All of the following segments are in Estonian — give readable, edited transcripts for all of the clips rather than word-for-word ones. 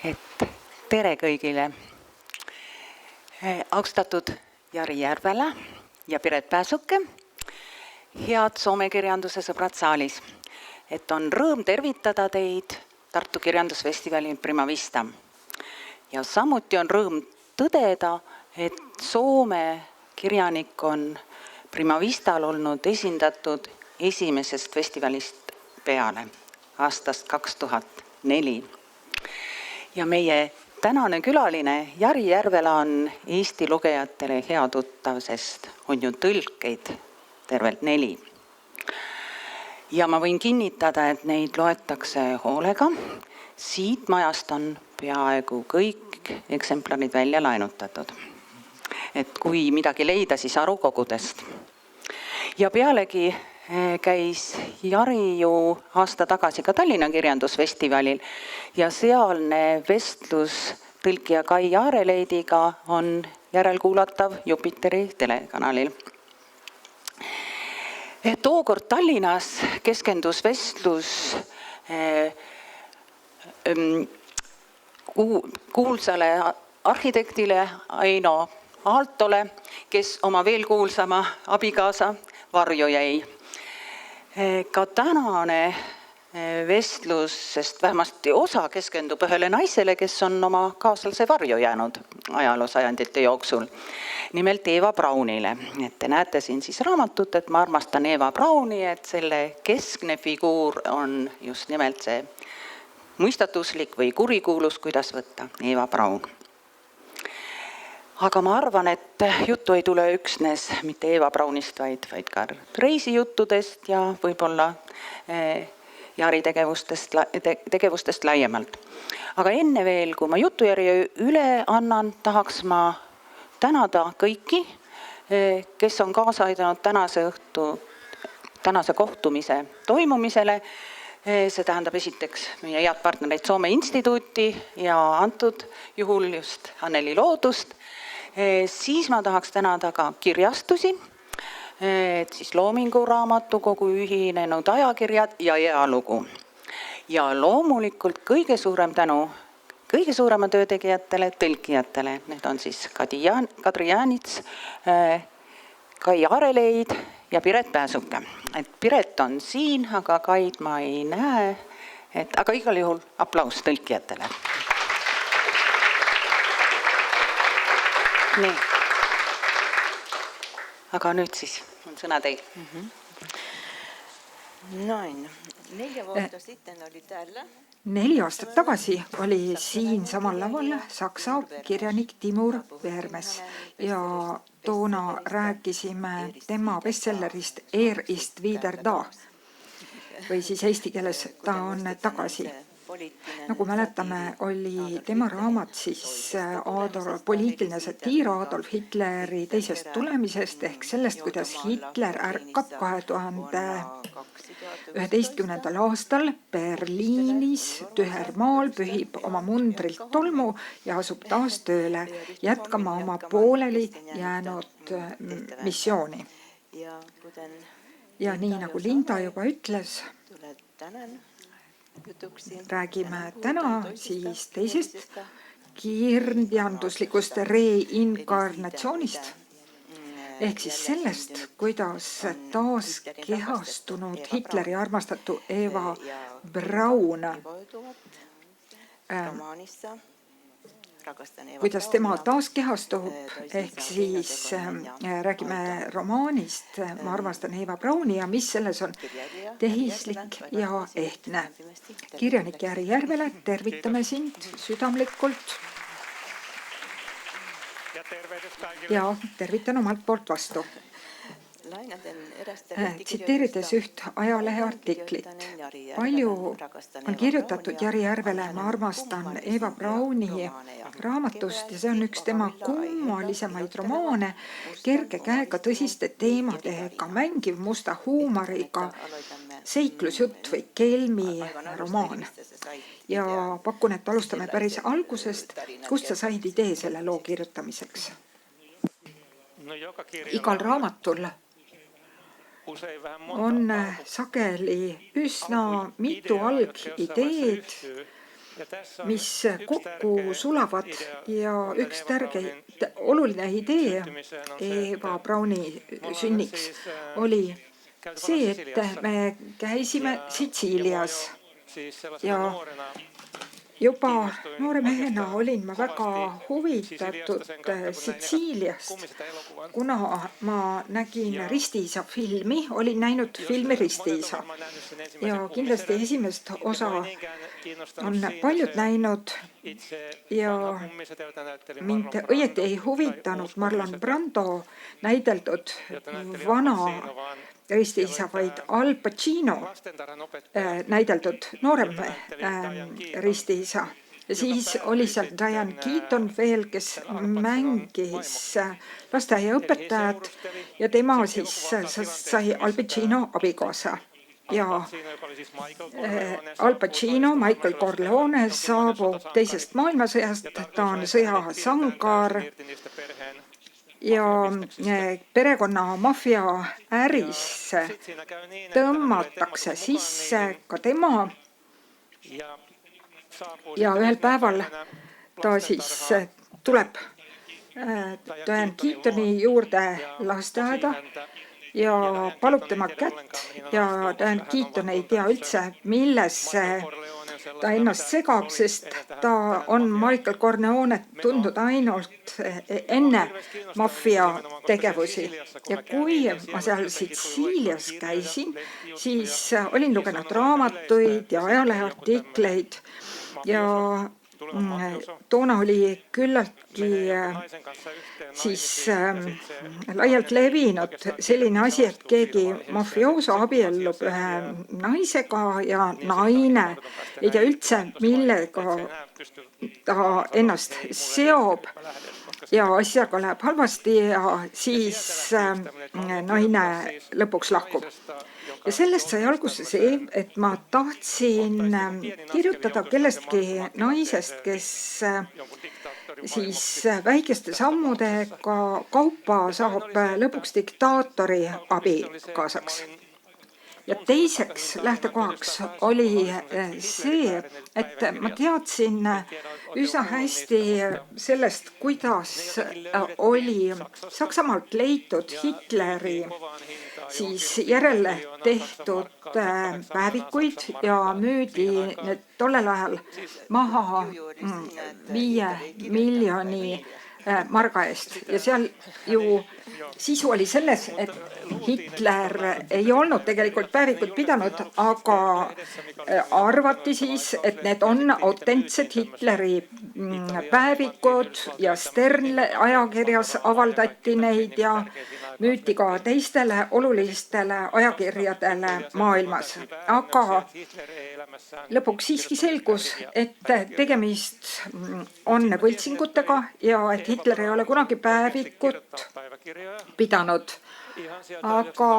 Et tere kõigile. Austatud Jari Järvela ja Piret Pääsuke, head Soome kirjanduse sõbrad saalis. Et on rõõm tervitada teid Tartu kirjandusfestivalil Prima Vista. Ja samuti on rõõm tõdeda, et Soome kirjanik on Prima Vistal olnud esindatud esimesest festivalist peale, aastast 2004. Ja meie tänane külaline Jari Järvela on Eesti lugejatele hea tuttav, sest on ju tõlkeid tervelt 4. Ja ma võin kinnitada, et neid loetakse hoolega. Siit majast on peaaegu kõik eksemplarid välja laenutatud. Et kui midagi leida, siis arukogudest. Ja pealegi käis Jari ju aasta tagasi ka Tallinna kirjandusfestivalil ja sealne vestlus tõlkija Kai Jaareleidiga on järelkuulatav Jupiteri telekanalil. Tookord Tallinnas keskendus vestlus kuulsale arhitektile Aino Aaltole, kes oma veel kuulsama abikaasa varju jäi. Ka tänane vestlus, sest vähemasti osa keskendub ühele naisele, kes on oma kaaslase varju jäänud ajaloosajandite jooksul. Nimelt Eva Braunile. Et te näete siin siis raamatut, et ma armastan Eva Brauni, et selle keskne figuur on just nimelt see mõistatuslik või kurikuulus, kuidas võtta, Eva Braun. Aga ma arvan, et juttu ei tule üksnes mitte Eva Braunist, vaid ka reisijuttudest ja võib-olla Jari tegevustest laiemalt. Aga enne veel, kui ma jutujärje üle annan, tahaks ma tänada kõiki, kes on kaasa aidanud tänase kohtumise toimumisele. See tähendab esiteks meie head partnereid Soome instituuti ja antud juhul just Anneli Loodust. Siis ma tahaks tänada ka kirjastusi, siis Loomingu Raamatukogu, Ühinenud Ajakirjad ja Ealugu. Ja loomulikult kõige suurem tänu kõige suurema töötegijatele, tõlkijatele. Need on siis Kadri Jäänits, Kai Jaareleid ja Piret Pääsuke. Et Piret on siin, aga Kaid ma ei näe. Aga igal juhul aplaus tõlkijatele. Nii. Aga nüüd siis on sõna teil. Noin. 4 vuotta sitten oli täällä. 4 aastat tagasi oli siin samal laval saksa kirjanik Timur Vermes ja toona rääkisime tema bestsellerist ist wieder da või siis eesti keeles ta on tagasi. Nagu mäletame, oli tema raamat siis poliitiline satiir Adolf Hitleri teisest tulemisest ehk sellest, kuidas Hitler ärkab 2011. aastal Berliinis Tühermaal, pühib oma mundrilt tolmu ja asub taas tööle jätkama oma pooleli jäänud missiooni. Ja nii nagu Linda juba ütles, räägime täna siis teisest kirjanduslikust reinkarnatsioonist ehk siis sellest, kuidas taas kehastunud Hitleri armastatu Eva Braun kuidas tema taas kehastub ehk siis räägime romaanist Ma armastan Eva Brauni ja mis selles on tehislik ja ehtne. Kirjanik Jari Järvele tervitame sind südamlikult ja tervitan omalt poolt vastu. Tsiteerides üht ajalehe artiklit. Palju on kirjutatud Jari Järvele Ma armastan Eva Brauni raamatust ja see on üks tema kummalisemaid romaane, kerge käega tõsiste teemadega, mängiv musta huumoriga, seiklusjutt või kelmi romaan. Ja pakun, et alustame päris algusest, kust sa said idee selle loo kirjutamiseks? Igal raamatul on sageli üsna mitu algideed mis kokku sulavad ja üks oluline idee Eva Brauni sünniks oli see, et me käisime Sitsiilias ja juba noore mehena olin ma väga huvitatud Sitsiiliast, kuna ma nägin Ristiisa filmi, olin näinud filmi Ristiisa ja kindlasti esimest osa on paljud näinud ja mind õieti ei huvitanud Marlon Brando näideldud vana Ristiisa, vaid Al Pacino näideldud noorem Ristiisa. Ja siis oli seal Diane Keaton veel, kes mängis lasteaiaõpetajat ja tema siis sai Al Pacino abikaasa. Ja Al Pacino, Michael Corleone, saabub teisest maailmasõjast, ta on sõjasangar ja perekonna maffia ärisse tõmmatakse sisse ka tema ja ühel päeval ta siis tuleb Diane Keatoni juurde lasteaeda ja palub tema kätt ja Diane Keaton ei tea üldse, millesse ta ennast segab, sest ta on Michael Corleonet tundnud ainult enne maffia tegevusi. Ja kui ma seal Sitsiilias käisin, siis olin lugenud raamatuid ja ajaleheartikleid ja toona oli küllaltki siis laialt levinud selline asi, et keegi mafiooso abiellub ühe naisega ja naine ei tea üldse, millega ta ennast seob ja asjaga läheb halvasti ja siis naine lõpuks lahkub. Ja sellest sai alguse see, et ma tahtsin kirjutada kellestki naisest, kes siis väikeste sammudega kaupa saab lõpuks diktaatori abikaasaks. Ja teiseks lähtekohaks oli see, et ma teadsin üsna hästi sellest, kuidas oli Saksamaalt leitud Hitleri siis järele tehtud päevikuid ja müüdi need tollel ajal maha 5 miljoni marga eest ja seal ju sisu oli selles, et Hitler ei olnud tegelikult päevikut pidanud, aga arvati siis, et need on autentsed Hitleri päevikud ja Stern ajakirjas avaldati neid ja müüti ka teistele olulistele ajakirjadele maailmas. Aga lõpuks siiski selgus, et tegemist on võltsingutega ja et Hitler ei ole kunagi päevikut pidanud. Aga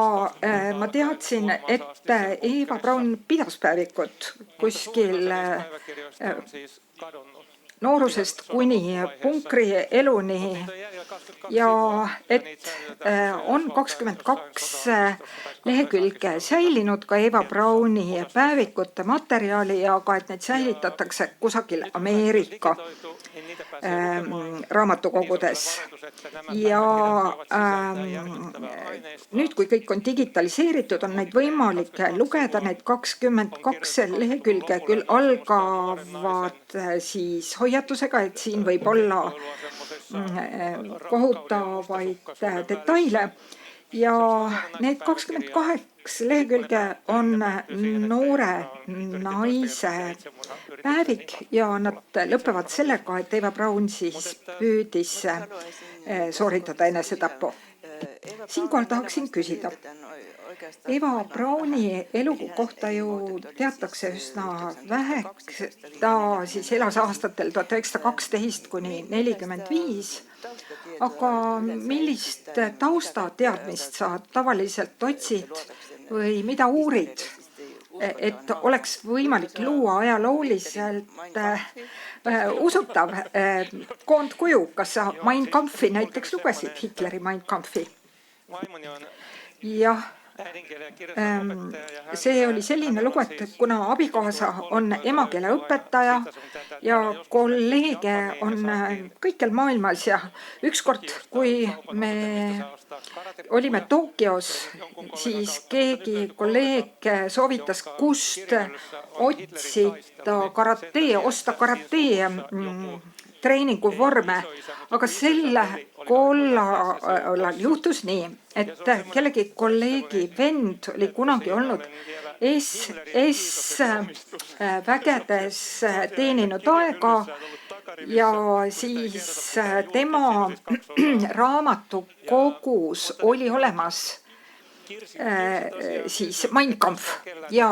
ma teadsin, et Eva Braun pidas päevikut kuskil noorusest kuni punkri eluni ja et on 22 lehekülge säilinud ka Eva Brauni päevikute materjali ja ka, et neid säilitatakse kusagil Ameerika raamatukogudes. Ja nüüd, kui kõik on digitaliseeritud, on neid võimalik lugeda, neid 22 lehekülge küll algavad siis hoiatusega, et siin võib olla kohutavaid detaile ja need 28 lehekülge on noore naise päevik ja nad lõpevad sellega, et Eva Braun siis püüdis sooritada enesetapu. Siinkohal tahaksin küsida. Eva Brauni elu kohta ju teatakse üsna väheks. Ta siis elas aastatel 1912 kuni 1945. Aga millist taustateadmist sa tavaliselt otsid või mida uurid, et oleks võimalik luua ajalooliselt usutav koondkuju? Kas sa Mein Kampfi näiteks lugesid, Hitleri Mein Kampfi? Jah, see oli selline lugu, et kuna abikaasa on emakeeleõpetaja ja kolleege on kõikjal maailmas ja ükskord, kui me olime Tokyos, siis keegi kolleeg soovitas, kust osta karate treeninguvorme, aga selle kollal juhtus nii, et kellegi kolleegi vend oli kunagi olnud SS-vägedes teeninud aega ja siis tema raamatukogus oli olemas siis Mein Kampf ja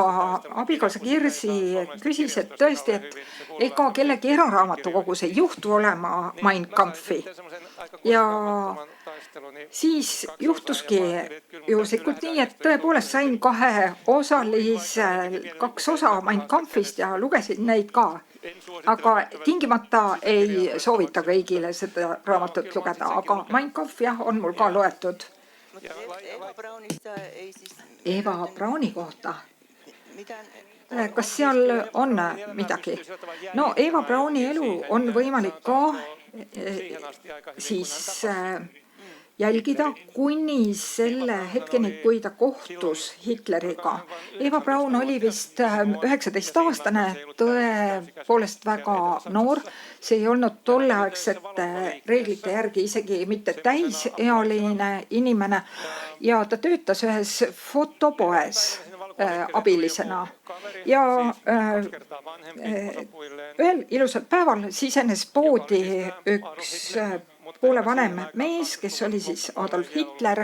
abikaasa Kirsi küsis, et tõesti, et ega kellegi eraraamatukogus ei juhtu olema Mein Kampfi. Ja siis juhtuski juhuslikult nii, et tõepoolest sain 2 osa Mein Kampfist ja lugesin neid ka. Aga tingimata ei soovita kõigile seda raamatut lugeda, aga Mein Kampf jah, on mul ka loetud. Eva Brauni kohta. Kas seal on midagi? No Eva Brauni elu on võimalik ka siis jälgida kuni selle hetkeni, kui ta kohtus Hitleriga. Eva Braun oli vist 19-aastane, tõepoolest väga noor. See ei olnud tolleaegsete reeglite järgi isegi mitte täisealine inimene ja ta töötas ühes fotopoes abilisena. Ja ühel ilusal päeval sisenes poodi üks poole vanem mees, kes oli siis Adolf Hitler,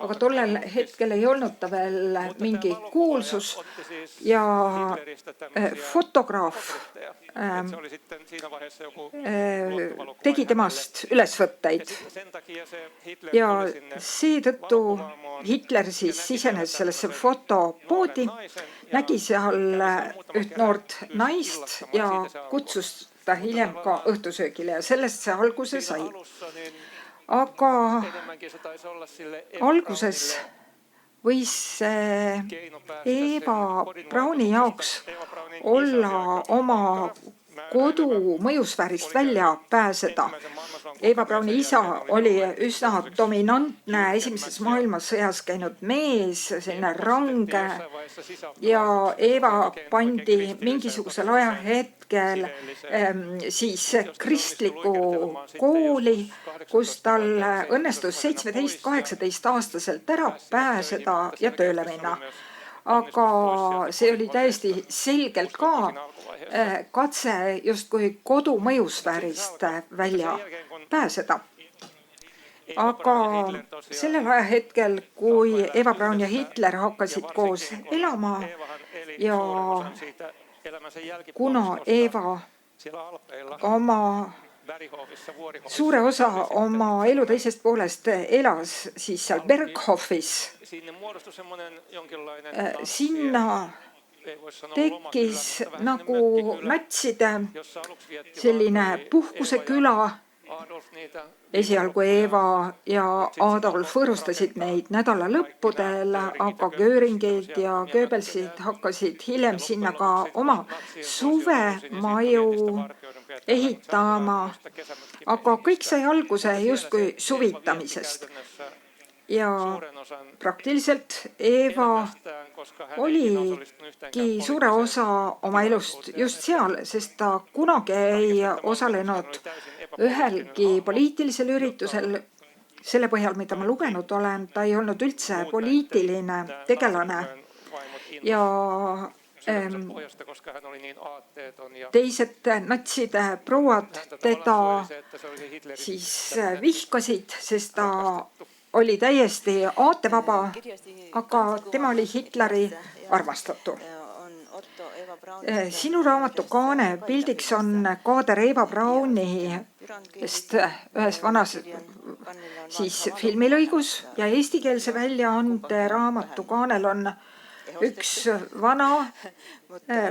aga tollel hetkel ei olnud ta veel mingi kuulsus ja fotograaf tegi temast ülesvõtteid ja seetõttu Hitler siis sisenes sellesse fotopoodi, nägi seal üht noort naist ja kutsus ta hiljem ka õhtusöögile ja sellest see alguse sai. Aga alguses võis Eva Brauni jaoks olla oma kodu mõjusfäärist välja pääseda. Eva Brauni isa oli üsna dominantne esimeses maailmasõjas käinud mees, selline range ja Eva pandi mingisugusel ajahetkel siis kristliku kooli, kus tal õnnestus 17-18 aastaselt ära pääseda ja tööle minna. Aga see oli täiesti selgelt ka katse justkui kodu mõjusfäärist välja pääseda. Aga sellel ajahetkel, kui Eva Braun ja Hitler hakkasid koos elama ja kuna Eva oma suure osa oma elu teisest poolest elas siis seal Berghofis, sinna tekkis nagu natside selline puhkuseküla. Esialgu Eva ja Adolf võõrustasid neid nädala lõppudel, aga Göringid ja Goebbelsid hakkasid hiljem sinna ka oma suvemaju ehitama, aga kõik sai alguse justkui suvitamisest. Ja praktiliselt Eva oligi suure osa oma elust just seal, sest ta kunagi ei osalenud ühelgi poliitilisel üritusel. Selle põhjal, mida ma lugenud olen, ta ei olnud üldse poliitiline tegelane ja teised natside prouad teda siis vihkasid, sest ta oli täiesti aatevaba, aga tema oli Hitleri armastatu. Sinu raamatu kaane pildiks on kaader Eva Braunist ühes vanas siis filmilõigus ja eestikeelse väljaande raamatu kaanel on üks vana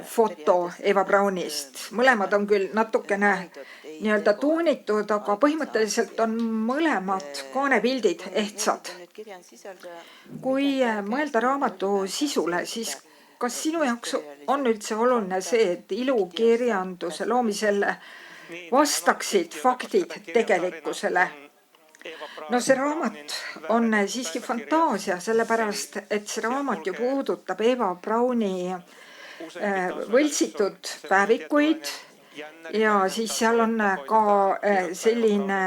foto Eva Braunist. Mõlemad on küll natukene nii-öelda toonitud, aga põhimõtteliselt on mõlemad kaanepildid ehtsad. Kui mõelda raamatu sisule, siis kas sinu jaoks on üldse oluline see, et ilukirjanduse loomisel vastaksid faktid tegelikkusele? No see raamat on siiski fantaasia, sellepärast, et see raamat ju puudutab Eva Brauni võltsitud päevikuid ja siis seal on ka selline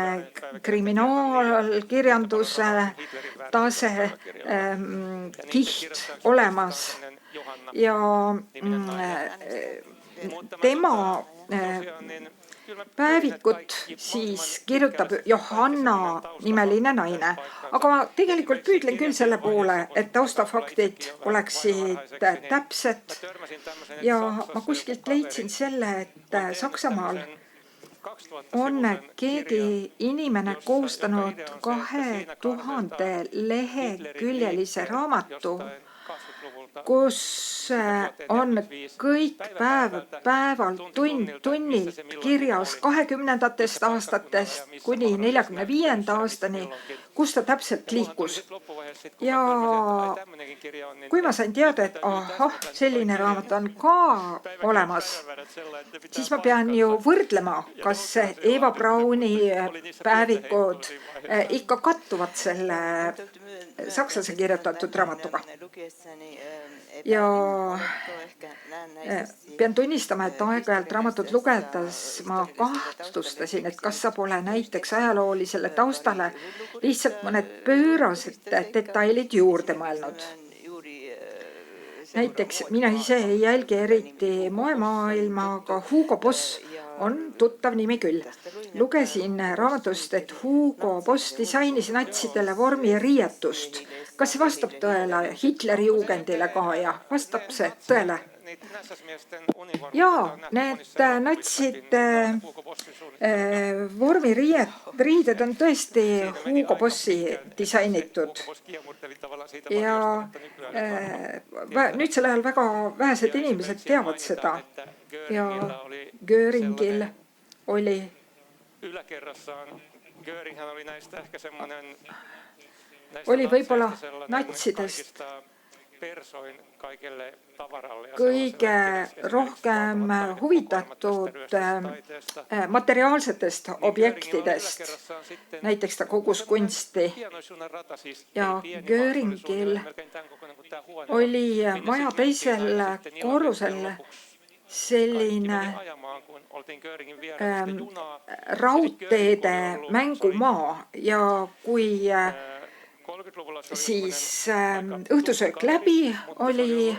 kriminaalkirjanduse tase kiht olemas ja tema päevikut siis kirjutab Johanna nimeline naine. Aga ma tegelikult püüdlen küll selle poole, et taustafaktid oleksid täpsed ja ma kuskilt leidsin selle, et Saksamaal on keegi inimene koostanud 2000 leheküljelise raamatu, kus on kõik päevalt tunnilt kirjas 20. aastatest kuni 45. aastani, kus ta täpselt liikus. Ja kui ma sain teada, et selline raamat on ka olemas, siis ma pean ju võrdlema, kas Eva Brauni päevikud ikka kattuvad selle sakslase kirjutatud raamatuga. Ja pean tunnistama, et aeg-ajalt raamatut lugedes ma kahtlustasin, et kas sa pole näiteks ajaloolisele taustale lihtsalt mõned pöörased detailid juurde mõelnud. Näiteks mina ise ei jälgi eriti moemaailma, aga Hugo Boss on tuttav nimi küll. Lugesin raamatust, et Hugo Boss disainis natsidele vormi ja riietust. Kas see vastab tõele Hitleri juugendile ka ja vastab see tõele? Jaa, need natside vormiriided on tõesti Hugo Bossi disainitud. Ja nüüd selle ajal väga vähesed inimesed teavad seda. Ja Göringil oli võib-olla natsidest kõige rohkem huvitatud materiaalsetest objektidest. Näiteks ta kogus kunsti. Ja Göringil oli maja teisel korrusel selline raudteede mängumaa ja kui siis õhtusöök läbi oli,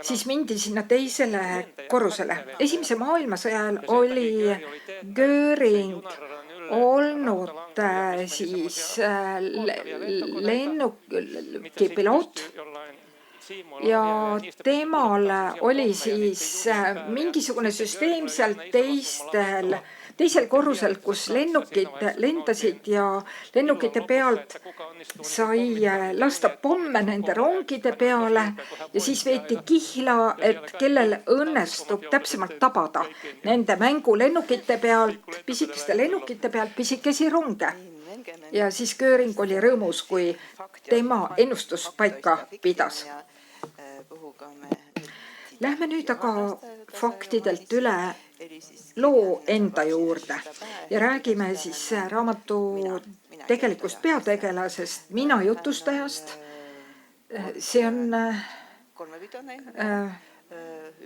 siis mindi sinna teisele korrusele. Esimese maailmasõja ajal oli Göring olnud siis lennukipiloot ja temal oli siis mingisugune süsteem seal teisel korrusel, kus lennukid lendasid ja lennukite pealt sai lasta pomme nende rongide peale ja siis veeti kihla, et kellel õnnestub täpsemalt tabada nende mängulennukite pealt, pisikeste lennukite pealt pisikesi ronge. Ja siis Göring oli rõõmus, kui tema ennustus paika pidas. Lähme nüüd aga faktidelt üle loo enda juurde ja räägime siis raamatu tegelikust peategelasest, mina jutustajast. See on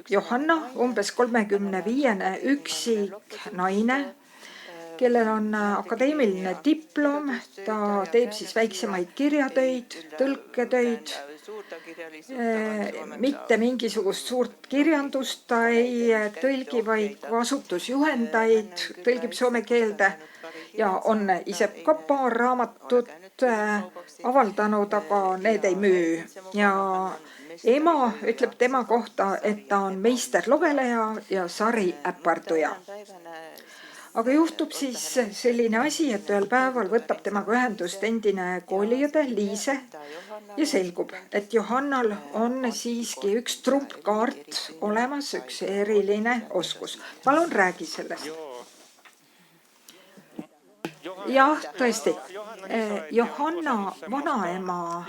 Johanna, umbes 35 üksik naine, kellel on akadeemiline diplom, ta teeb siis väiksemaid kirjatöid, tõlketöid, mitte mingisugust suurt kirjandust, ta ei tõlgi, vaid kasutusjuhendaid, tõlgib soome keelde ja on ise ka paar raamatut avaldanud, aga need ei müü. Ja ema ütleb tema kohta, et ta on meisterlugeleja ja sariäparduja. aga juhtub siis selline asi, et ühel päeval võtab temaga ühendust endine kooliõde Liise ja selgub, et Johannal on siiski üks trumpkaart olemas, üks eriline oskus. Palun räägi sellest. Jah, tõesti. Johanna vanaema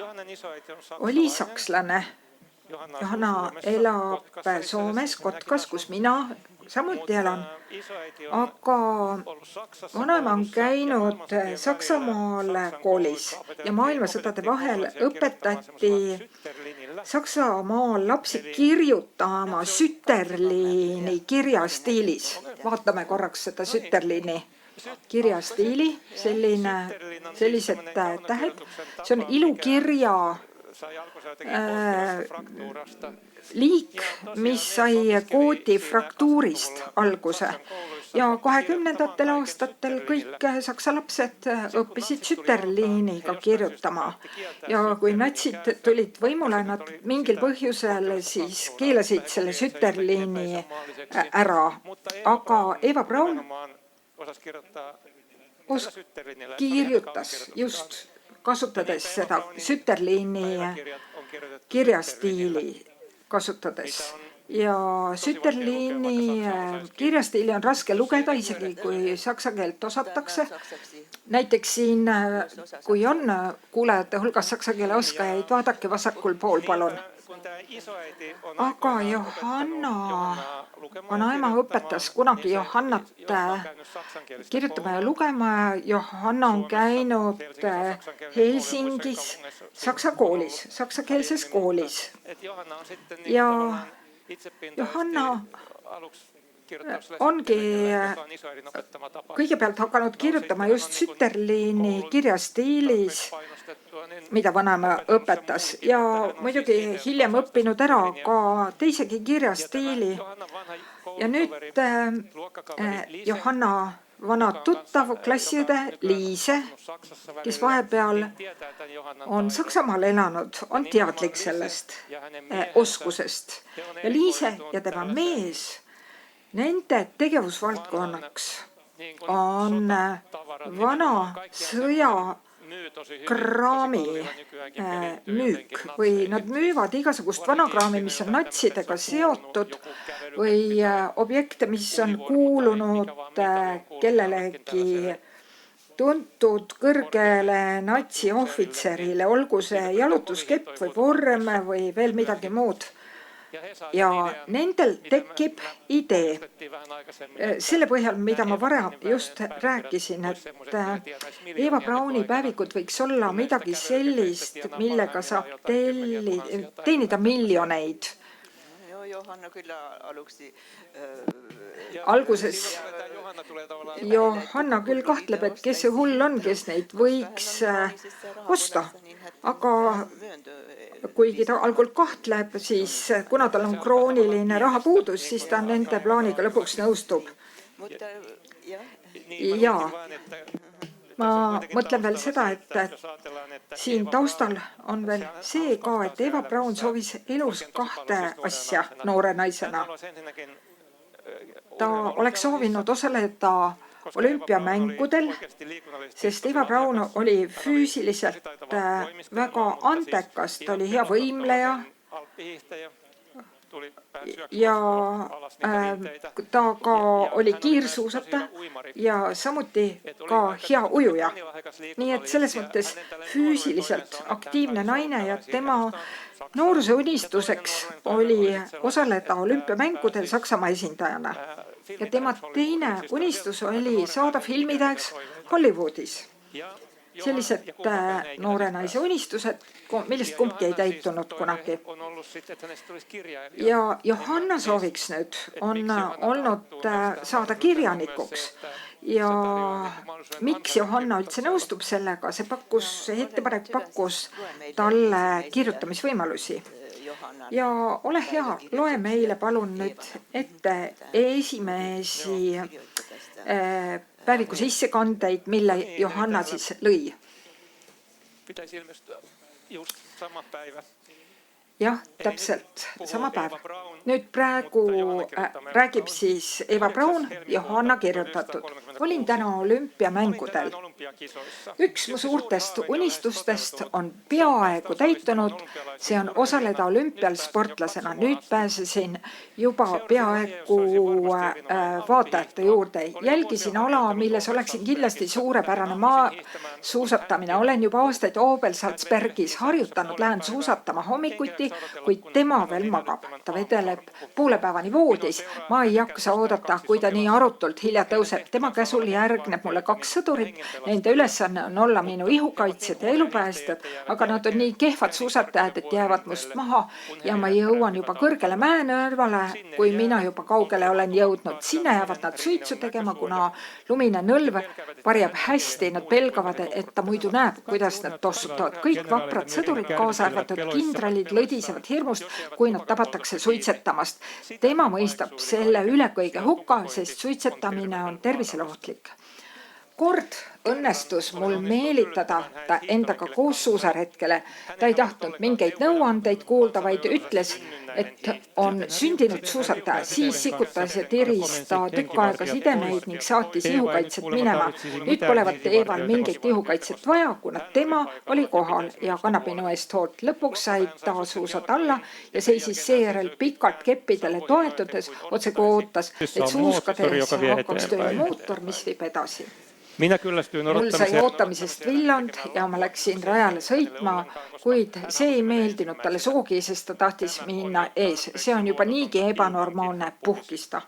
oli sakslane. Johanna elab Soomes Kotkas, kus mina samuti elan. Aga vanaema on käinud Saksamaal koolis ja maailmasõdade vahel õpetati Saksamaal lapsi kirjutama Sütterliini kirjastiilis. Vaatame korraks seda Sütterliini kirjastiili, sellised tähed. See on ilukirja liik, mis sai koodi fraktuurist alguse. Ja 20. aastatel kõik saksa lapsed õppisid Sütterliiniga kirjutama. Ja kui natsid tulid võimule, nad mingil põhjusel siis keelasid selle Sütterliini ära. Aga Eva Braun kirjutas just kasutades seda Sütterliini kirjastiili kasutades. Ja Sütterliini kirjastiili on raske lugeda, isegi kui saksa keelt osatakse. Näiteks siin, kui on kuulajate hulgas saksa keele oskajaid, vaadake vasakul pool, palun. Aga Johanna vanaema õpetas kunagi Johannat kirjutama ja lugema. Johanna on käinud Helsingis saksa koolis, saksakeelses koolis. Ja Johanna ongi kõigepealt hakanud kirjutama just Sütterliini kirjastiilis, mida vanaema õpetas. Ja muidugi hiljem õppinud ära ka teisegi kirjastiili. Ja nüüd Johanna vana tuttav klassiõde Liise, kes vahepeal on Saksamaal elanud, on teadlik sellest oskusest. Ja Liise ja tema mees, nende tegevusvaldkonnaks on vana sõjakraami müük või nad müüvad igasugust vanakraami, mis on natsidega seotud või objekte, mis on kuulunud kellelegi tuntud kõrgele natsiohvitserile, olgu see jalutuskepp või vorm või veel midagi muud. Ja nendel tekib idee selle põhjal, mida ma varem just rääkisin, et Eva Brauni päevikud võiks olla midagi sellist, millega saab teenida miljoneid. Alguses Johanna küll kahtleb, et kes see hull on, kes neid võiks osta. Aga kuigi ta algul kahtleb, siis kuna tal on krooniline rahapuudus, siis ta nende plaaniga lõpuks nõustub. Ja ma mõtlen veel seda, et siin taustal on veel see ka, et Eva Braun soovis elus kahte asja noore naisena. Ta oleks soovinud osaleda olümpiamängudel, sest Eva Braun oli füüsiliselt väga andekas, ta oli hea võimleja ja ta ka oli kiirsuusataja ja samuti ka hea ujuja. Nii et selles mõttes füüsiliselt aktiivne naine ja tema nooruse unistuseks oli osaleda olümpiamängudel Saksamaa esindajana. Ja tema teine unistus oli saada filmitäheks Hollywoodis. Sellised noore naise unistused, millest kumbki ei täitunud kunagi. Ja Johanna sooviks nüüd on olnud saada kirjanikuks. Ja miks Johanna üldse nõustub sellega? See ettepanek pakkus talle kirjutamisvõimalusi. Ja ole hea, loe meile palun nüüd ette esimesi päeviku sissekandeid, mille Johanna siis lõi. jah, täpselt, sama päev. Nüüd praegu räägib siis Eva Braun, Johanna kirjutatud. Olin täna olümpiamängudel. Üks mu suurtest unistustest on peaaegu täitunud, see on osaleda olümpial sportlasena. Nüüd pääsesin juba peaaegu vaatajate juurde. Jälgisin ala, milles oleksin kindlasti suurepärane maasuusatamine. Olen juba aastaid Obel-Salzbergis harjutanud, lähen suusatama hommikuti, kuid tema veel magab. Ta vedeleb poolepäevani voodis. Ma ei jaksa oodata, kui ta nii arutult hilja tõuseb. Tema käsul järgneb mulle 2 sõdurit. Nende ülesanne on olla minu ihukaitsjad ja elupäästjad, aga nad on nii kehvad suusatajad, et jäävad must maha ja ma jõuan juba kõrgele mäenõrvale, kui mina juba kaugele olen jõudnud. Sinna jäävad nad suitsu tegema, kuna lumine nõlv varjab hästi. Nad pelgavad, et ta muidu näeb, kuidas nad tossutavad. Kõik vaprad sõdurid, kaasa arvatud kindralid, lõdisevad hirmust, kui nad tabatakse suitsetamast. Tema mõistab selle üle kõige hukka, sest suitsetamine on tervisele ohtlik. Kord õnnestus mul meelitada ta endaga koos suusaretkele. Ta ei tahtnud mingeid nõuandeid kuulda, vaid ütles, et on sündinud suusataja. Siis sikutas ja tiris ta tükk aega sidemeid ning saatis ihukaitset minema. Nüüd polevat Eeval mingit ihukaitset vaja, kuna tema oli kohal ja kannab minu eest hoolt. Lõpuks sai ta suusad alla ja seisis seejärel pikalt keppidele toetudes, otse kui ootas, et suuskades hakkaks tööle mootor, mis viib edasi. Mul sai ootamisest villand ja ma läksin rajale sõitma, kuid see ei meeldinud talle sugugi, sest ta tahtis minna ees. See on juba niigi ebanormaalne, puhkis ta.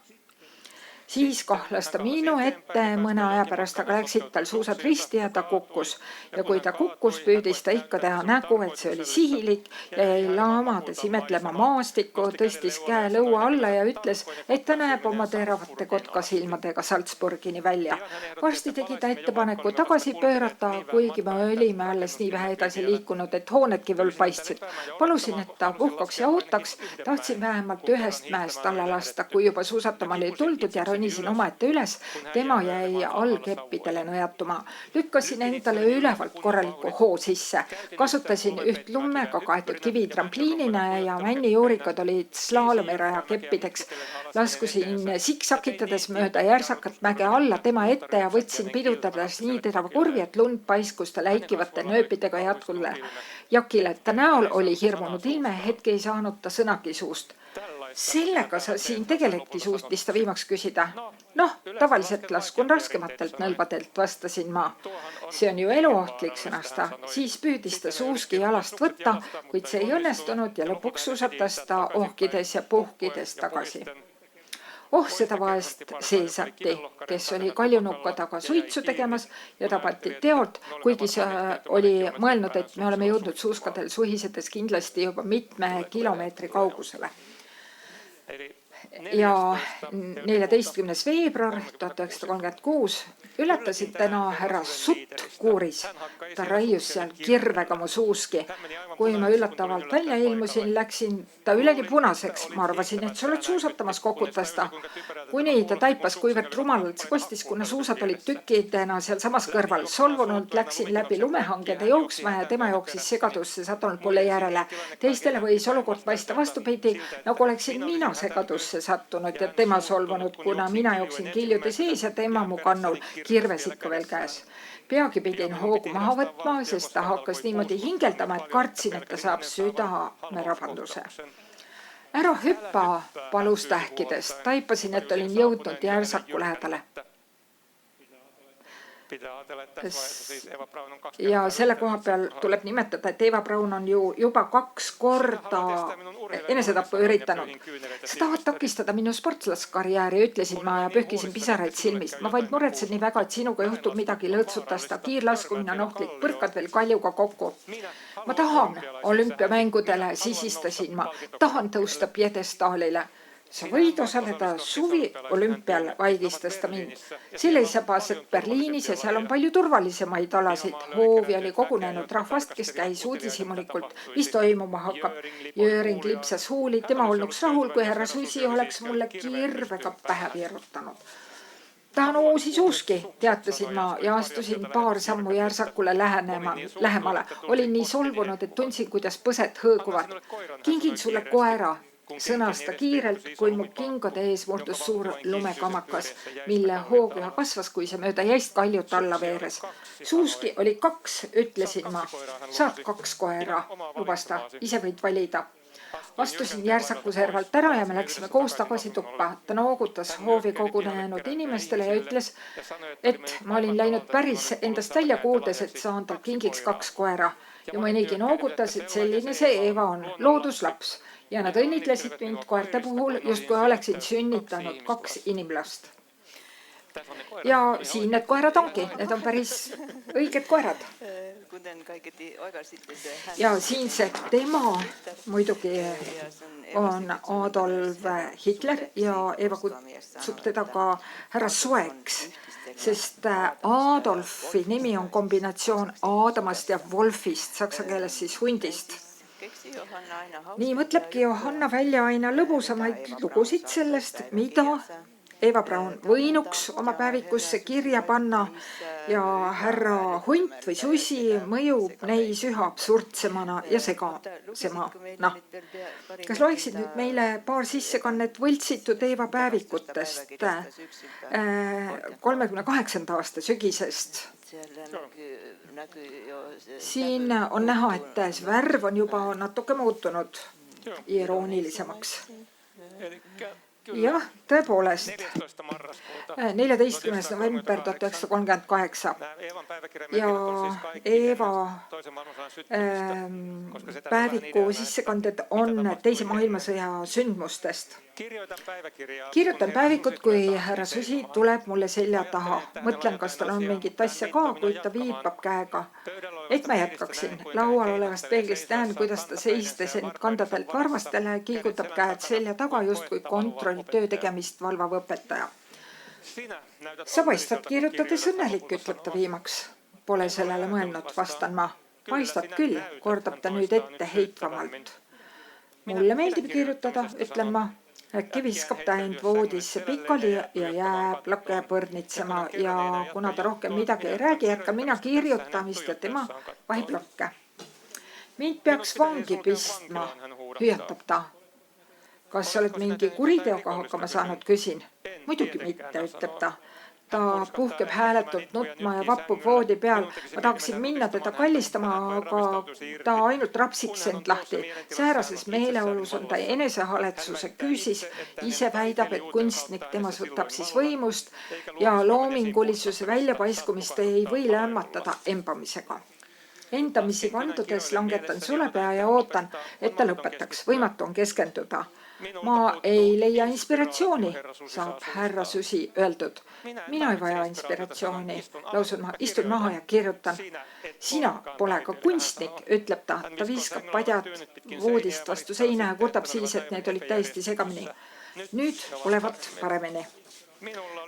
Siis kahlas ta minu ette mõne aja pärast, aga läksid tal suusad risti ja ta kukkus. Ja kui ta kukkus, püüdis ta ikka teha nägu, et see oli sihilik ja jäi laamades imetlema maastikku, tõstis käe lõua alla ja ütles, et ta näeb oma teravate kotkasilmadega Salzburgini välja. Varsti tegi ta ettepaneku tagasi pöörata, kuigi me olime alles nii vähe edasi liikunud, et hoonedki veel paistsid. Palusin, et ta puhkaks ja ootaks, tahtsin vähemalt ühest mäest alla lasta, kui juba suusatama oli tuldud ja ronisin omaette üles, tema jäi allkeppidele nõjatuma. Lükkasin endale ülevalt korraliku hoo sisse. Kasutasin üht lummega kaetud kivi trampliinina ja männijuurikad olid slaalomiraja keppideks. Laskusin siksakitades mööda järsakat mäge alla tema ette ja võtsin pidutades nii terava kurvi, et lund paiskus ta läikivate nööpidega jakile. Ta näol oli hirmunud ilme, hetke ei saanud ta sõnagi suust. Sellega sa siin tegeledki, suutis ta viimaks küsida. Noh, tavaliselt laskun raskematelt nõlvadelt, vastasin ma. See on ju eluohtlik, sõnas ta. Siis püüdis ta suuski jalast võtta, kuid see ei õnnestunud ja lõpuks suusatas ta ohkides ja puhkides tagasi. Seda vaest seesati, kes oli kaljunukka taga suitsu tegemas ja tabati teolt, kuigi see oli mõelnud, et me oleme jõudnud suuskadel suhisedes kindlasti juba mitme kilomeetri kaugusele. Ja 14. veebruar 1936 ületasid täna härra Sutt kuuris. Ta raius seal kirvega mu suuski. Kui ma üllatavalt välja ilmusin, läksin ta üleni punaseks. Ma arvasin, et sa oled suusatamas, kokutas ta. Kuni ta taipas, kuivõrd rumalalt see kostis, kuna suusad olid tükkidena seal samas kõrval. Solvunult läksin läbi lumehangede jooksma ja tema jooksis segadusse, satunud pole järele. Teistele võis olukord paista vastupidi, nagu oleksin mina segadusse sattunud ja tema solvunud, kuna mina jooksin kiljude sees ja tema mu kannul kirves ikka veel käes. Peagi pidin hoogu maha võtma, sest ta hakkas niimoodi hingeldama, et kartsin, et ta saab südamerabanduse. Ära hüppa, palus tähkides. Taipasin, et olin jõudnud järsaku lähedale. Ja selle koha peal tuleb nimetada, et Eva Braun on ju juba 2 korda enesetappu üritanud. Sa tahad takistada minu sportlaskarjääri, ütlesin ma ja pühkisin pisaraid silmist. Ma vaid muretsen nii väga, et sinuga juhtub midagi, lõõtsutas ta. Kiirlaskumine on ohtlik, põrkad veel kaljuga kokku. Ma tahan olümpiamängudele, sisistasin ma. Tahan tõusta piedestaalile. Sa võid osaleda suvi olümpial, vaigistas ta mind. Selle isabaased Berliinis ja seal on palju turvalisemaid alasid. Hoovi oli kogunenud rahvast, kes käis uudishimulikult, mis toimuma hakkab. Jöring lipsas huuli, tema olnuks rahul, kui härra Susi oleks mulle kirvega pähe virutanud. tahan uusi suuski, teatasin ma ja astusin paar sammu järsakule lähemale. Olin nii solvunud, et tundsin, kuidas põsed hõõguvad. Kingin sulle koera, sõnas ta kiirelt, kui mu kingade ees murdus suur lumekamakas, mille hoog üha kasvas, kui see mööda jäist kaljut alla veeres. Suuski oli 2, ütlesin ma. Saad 2 koera, lubas ta, ise võid valida. Astusin järsaku servalt ära ja me läksime koos tagasi tuppa. Ta noogutas hoovi kogunenud inimestele ja ütles, et ma olin läinud päris endast välja kuuldes, et saan tal kingiks 2 koera. Ja mõnigi noogutas, et selline see Eeva on, looduslaps. Ja nad õnnitlesid mind koerte puhul, just kui oleksin sünnitanud 2 inimlast. Ja siin need koerad ongi, need on päris õiged koerad. Ja siin see tema muidugi on Adolf Hitler ja Eeva kutsub teda ka härra Soeks, sest Adolfi nimi on kombinatsioon Aadamast ja Wolfist, saksa keeles siis hundist. Nii mõtlebki Johanna välja aina lõbusamaid lugusid sellest, mida Eeva Braun võinuks oma päevikusse kirja panna ja härra Hunt või Susi mõjub neis üha absurdsemana ja segasemana. Kas loeksid nüüd meile paar sissekannet võltsitud Eeva päevikutest 38. aasta sügisest? Siin on näha, et see värv on juba natuke muutunud iroonilisemaks. Jah, tõepoolest, 14. november 1938 ja Eeva päeviku sissekanded on Teise maailmasõja sündmustest. Kirjutan päevikut, kui härra Susi tuleb mulle selja taha. Mõtlen, kas tal on mingit asja ka, kui ta viibab käega. Et ma jätkaksin. Laual olevast peeglist näen, kuidas ta seistes end kandadelt varvastele kiigutab käed selja taga, just kui kontrolli töö tegemist valvav õpetaja. Sa paistad kirjutades õnnelik, ütleb ta viimaks. Pole sellele mõelnud, vastan ma. Paistad küll, kordab ta nüüd ette heitvamalt. Mulle meeldib kirjutada, ütlen ma. Äkki viskab ta end voodisse pikali ja jääb lakke põrnitsema ja kuna ta rohkem midagi ei räägi, jätkan mina kirjutamist ja tema vahib lakke. Mind peaks vangi pistma, hüüatab ta. Kas sa oled mingi kuriteoga hakkama saanud, küsin? Muidugi mitte, ütleb ta. Ta puhkeb hääletult nutma ja vappub voodi peal. Ma tahaksin minna teda kallistama, aga ta ainult rapsiks end lahti. Säärases meeleolus on ta enesehaletsuse küüsis. Ise väidab, et kunstnik temas võtab siis võimust ja loomingulisuse väljapaiskumist ei või lämmatada embamisega. Endamisi vandudes langetan sulepea ja ootan, et ta lõpetaks. Võimatu on keskenduda. Ma ei leia inspiratsiooni, saab härra Susi öeldud. Mina ei vaja inspiratsiooni, lausun ma, istun maha ja kirjutan. Sina pole ka kunstnik, ütleb ta. Ta viskab padjad voodist vastu seina ja kurdab siis, et need olid täiesti segamini. Nüüd olevat paremini.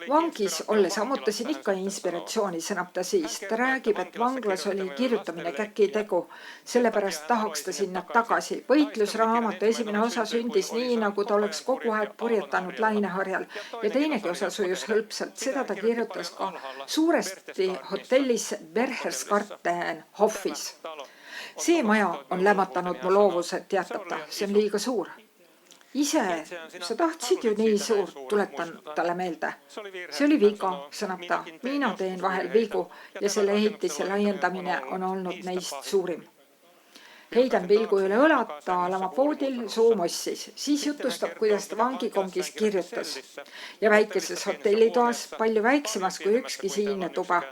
Vangis olles ammutasin ikka inspiratsiooni, sõnab ta siis. Ta räägib, et vanglas oli kirjutamine käkitegu. Sellepärast tahaks ta sinna tagasi. Võitlusraamatu esimene osa sündis nii, nagu ta oleks kogu aeg purjetanud laineharjal. Ja teinegi osa sujus hõlpsalt. Seda ta kirjutas ka suuresti hotellis Berchtesgaden Hofis. See maja on lämmatanud mu loovused, teatab ta. See on liiga suur. Ise, sa tahtsid ju nii suurt, tuletan talle meelde. See oli viga, sõnab ta. Mina teen vahel vigu ja selle ehitise laiendamine on olnud neist suurim. Heidan pilgu üle õlad, ta lamab voodil, suu mossis. Siis jutustab, kuidas ta vangikongis kirjutas. Ja väikeses hotellitoas, palju väiksemas kui ükski siinne tuba.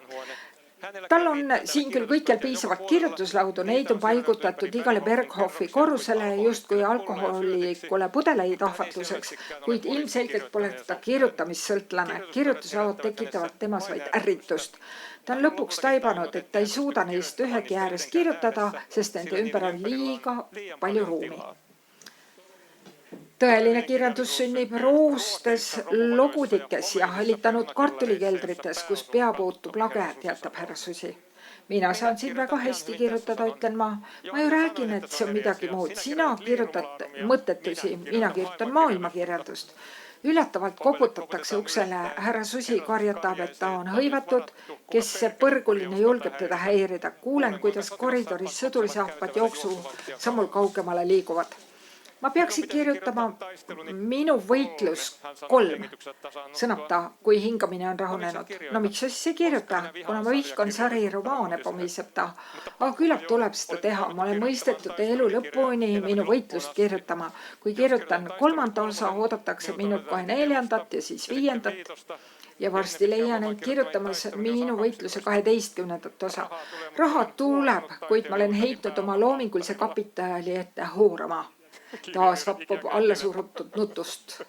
Tal on siin küll kõikjal piisavalt kirjutuslaudu, neid on paigutatud igale Berghofi korrusele just kui alkoholikule pudeleid ahvatluseks, kuid ilmselgelt pole ta kirjutamissõltlane. Kirjutuslauad tekitavad temas vaid ärritust. Ta on lõpuks taibanud, et ta ei suuda neist ühegi ääres kirjutada, sest nende ümber on liiga palju ruumi. Tõeline kirjandus sünnib roostes logudikes ja hallitanud kartulikeldrites, kus pea puutub lage, teatab härra Susi. Mina saan siin väga hästi kirjutada, ütlen ma. Ma ju räägin, et see on midagi muud. Sina kirjutad mõttetusi, mina kirjutan maailmakirjandust. Üllatavalt koputatakse uksele. Härra Susi karjatab, et ta on hõivatud, kes see põrguline julgeb teda häirida. Kuulen, kuidas koridoris sõdurisahvad jooksu sammul kaugemale liiguvad. Ma peaksin kirjutama minu võitlus 3, sõnab ta, kui hingamine on rahunenud. No miks sa siis ei kirjuta? Kuna ma vihkan sariromaane, pomiseb ta. Aga küllap tuleb seda teha. Ma olen mõistetud elu lõpuni minu võitlust kirjutama. Kui kirjutan 3. osa, oodatakse minult kohe 4. ja siis 5. Ja varsti leian end kirjutamas minu võitluse 12. osa. Raha tuuleb, kuid ma olen heitnud oma loomingulise kapitali ette hoorama. Taas vappub alla surutud nutust.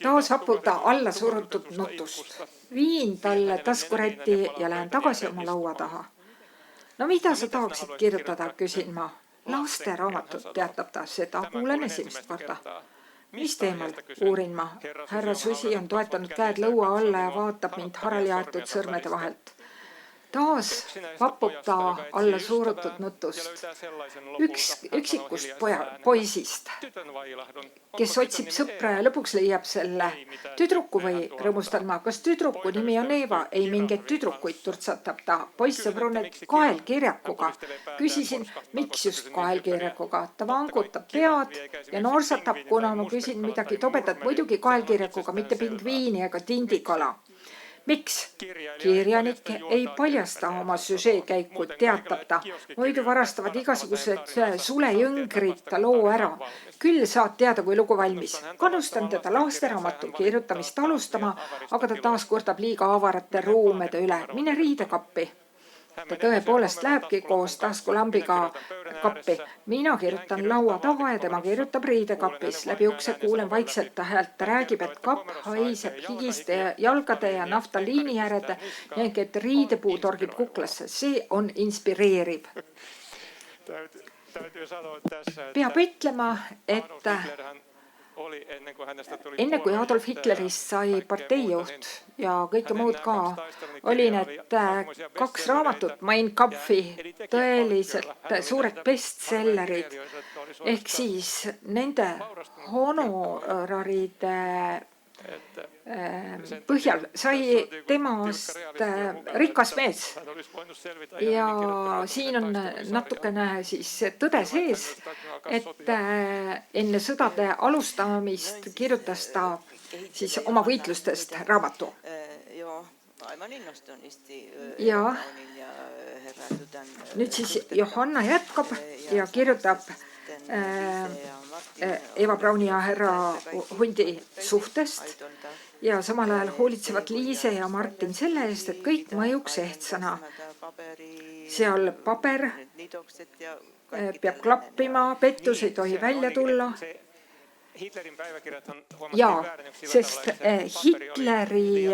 Taas vapub ta alla surutud nutust. Viin talle taskurätti ja lähen tagasi oma laua taha. No mida sa tahaksid kirjutada, küsin ma. Lasteraamatut, teatab ta, seda kuulen esimest korda. Mis teemal, uurin ma. Härra Susi on toetanud käed lõua alla ja vaatab mind haraljaetud sõrmede vahelt. Taas vapub ta alla suurutud nutust. Üks üksikust poisist, kes otsib sõpra ja lõpuks leiab selle tüdruku või rõõmustan ma. Kas tüdruku nimi on Eeva? Ei mingeid tüdrukuid, turtsatab ta. Poisssõbr on kaelkirjakuga. Küsisin, miks just kaelkirjakuga. Ta vangutab pead ja noorsatab, kuna ma küsin midagi tobedat. Muidugi kaelkirjakuga, mitte pingviini ega tindikala. Miks? Kirjanik ei paljasta oma süžeekäiku, teatab ta. Muidu varastavad igasugused sulejõngrid ta loo ära. Küll saad teada, kui lugu valmis. Kannustan teda lasteraamatu kirjutamist alustama, aga ta taas kurdab liiga avarate ruumede üle. Mine riidekappi. Ta tõepoolest lähebki koos taskulambiga kappi. Mina kirjutan laua taga ja tema kirjutab riidekapis. Läbi ukse kuulen vaikselt ta häält. Ta räägib, et kapp haiseb higiste jalgade ja naftaliini järede ning et riidepuu torgib kuklasse. See on inspireeriv. Peab ütlema, et enne kui Adolf Hitlerist sai parteijuht ja kõike muud ka, oli need 2 raamatut Mein Kampfi tõeliselt suured bestsellerid. Ehk siis nende honoraride põhjal sai temast rikas mees. Ja siin on natukene siis tõde sees, et enne sõdade alustamist kirjutas ta siis oma võitlustest raamatu. Ja nüüd siis Johanna jätkab ja kirjutab Eva Brauni ja härra Hundi suhtest ja samal ajal hoolitsevad Liise ja Martin selle eest, et kõik mõjuks ehtsana. Seal paber peab klappima, pettus ei tohi välja tulla. Jaa, sest Hitleri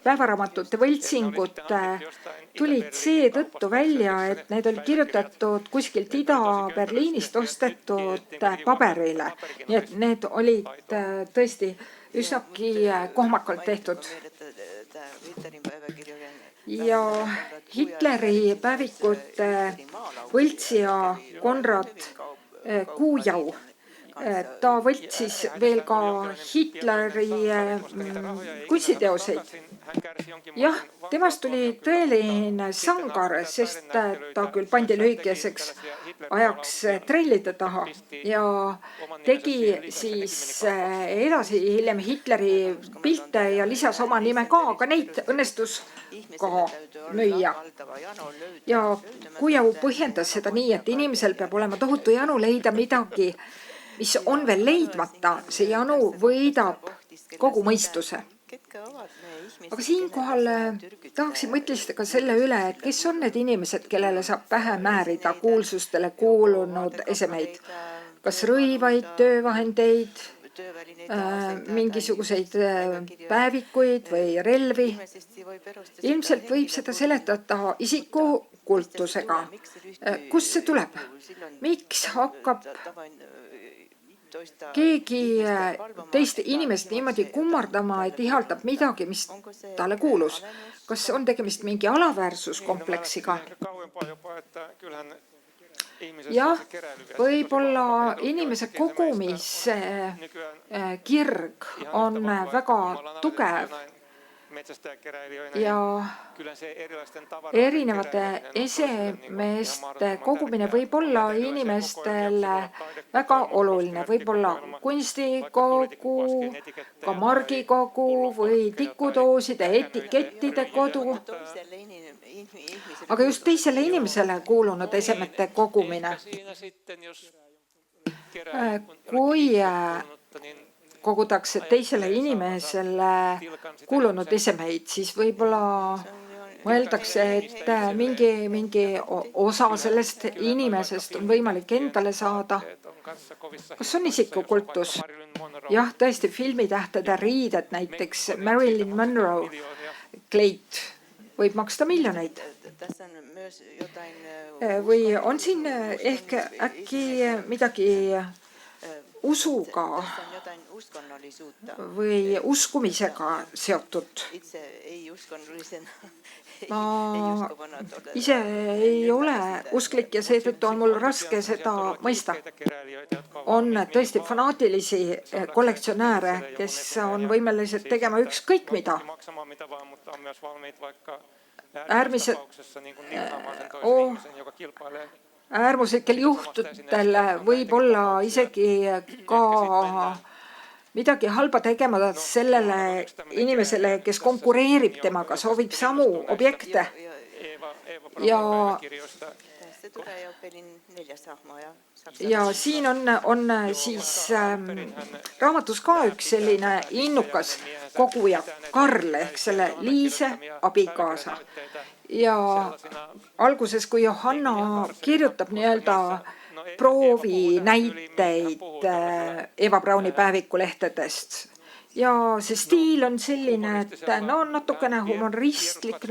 päevaraamatute võltsingud tulid seetõttu välja, et need olid kirjutatud kuskilt Ida-Berliinist ostetud paberile. Nii et need olid tõesti üsnagi kohmakalt tehtud. Ja Hitleri päevikute võltsija Konrad Kuujau, ta võltsis veel ka Hitleri kunstiteoseid. Jah, temast tuli tõeline sangar, sest ta küll pandi lühikeseks ajaks trellide taha ja tegi siis edasi hiljem Hitleri pilte ja lisas oma nime ka, aga neid õnnestus ka müüa. Ja Kuujau põhjendas seda nii, et inimesel peab olema tohutu janu leida midagi, mis on veel leidmata, see janu võidab kogu mõistuse. Aga siinkohal tahaksin mõtlistada ka selle üle, et kes on need inimesed, kellele saab pähe määrida kuulsustele kuulunud esemeid. Kas rõivaid, töövahendeid, mingisuguseid päevikuid või relvi. Ilmselt võib seda seletada isiku kultusega. Kust see tuleb? Miks hakkab keegi teist inimest niimoodi kummardama, et ihaldab midagi, mis talle kuulus? Kas on tegemist mingi alaväärsuskompleksiga? jah, võib-olla inimese kogumise kirg on väga tugev ja erinevate esemeeste kogumine võib olla inimestele väga oluline. Võib olla kunstikogu, ka margikogu või tikudooside, etikettide kodu. Aga just teisele inimesele kuulunud esemete kogumine. Kui kogutakse teisele inimesele kuulunud esemeid, siis võib-olla mõeldakse, et mingi osa sellest inimesest on võimalik endale saada. Kas on isikukultus? Jah, tõesti, filmitähtede riided, näiteks Marilyn Monroe kleit võib maksta miljoneid. Või on siin ehk äkki midagi usuga või uskumisega seotud? Ma ise ei ole usklik ja seetõttu on mul raske seda mõista. On tõesti fanaatilisi kollektsionääre, kes on võimelised tegema ükskõik mida. Äärmuslikel juhtudel võib olla isegi ka midagi halba tegema sellele inimesele, kes konkureerib temaga, soovib samu objekte. Ja siin on siis raamatus ka üks selline innukas koguja, Karl ehk selle Liise abikaasa. Ja alguses, kui Johanna kirjutab nii-öelda proovi näiteid Eva Brauni päevikulehtedest ja see stiil on selline, et natukene humoristlik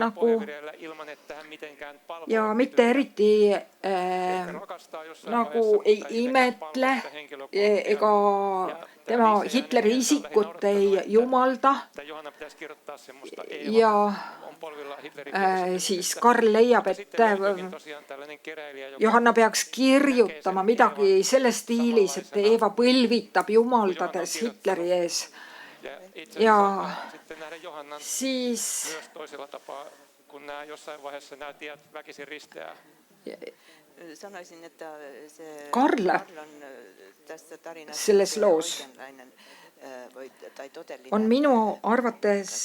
ja mitte eriti ei imetle ega tema Hitleri isikut ei jumalda. Ja siis Karl leiab, et Johanna peaks kirjutama midagi selles stiilis, et Eeva põlvitab jumaldades Hitleri ees. Ja siis Karl selles loos on minu arvates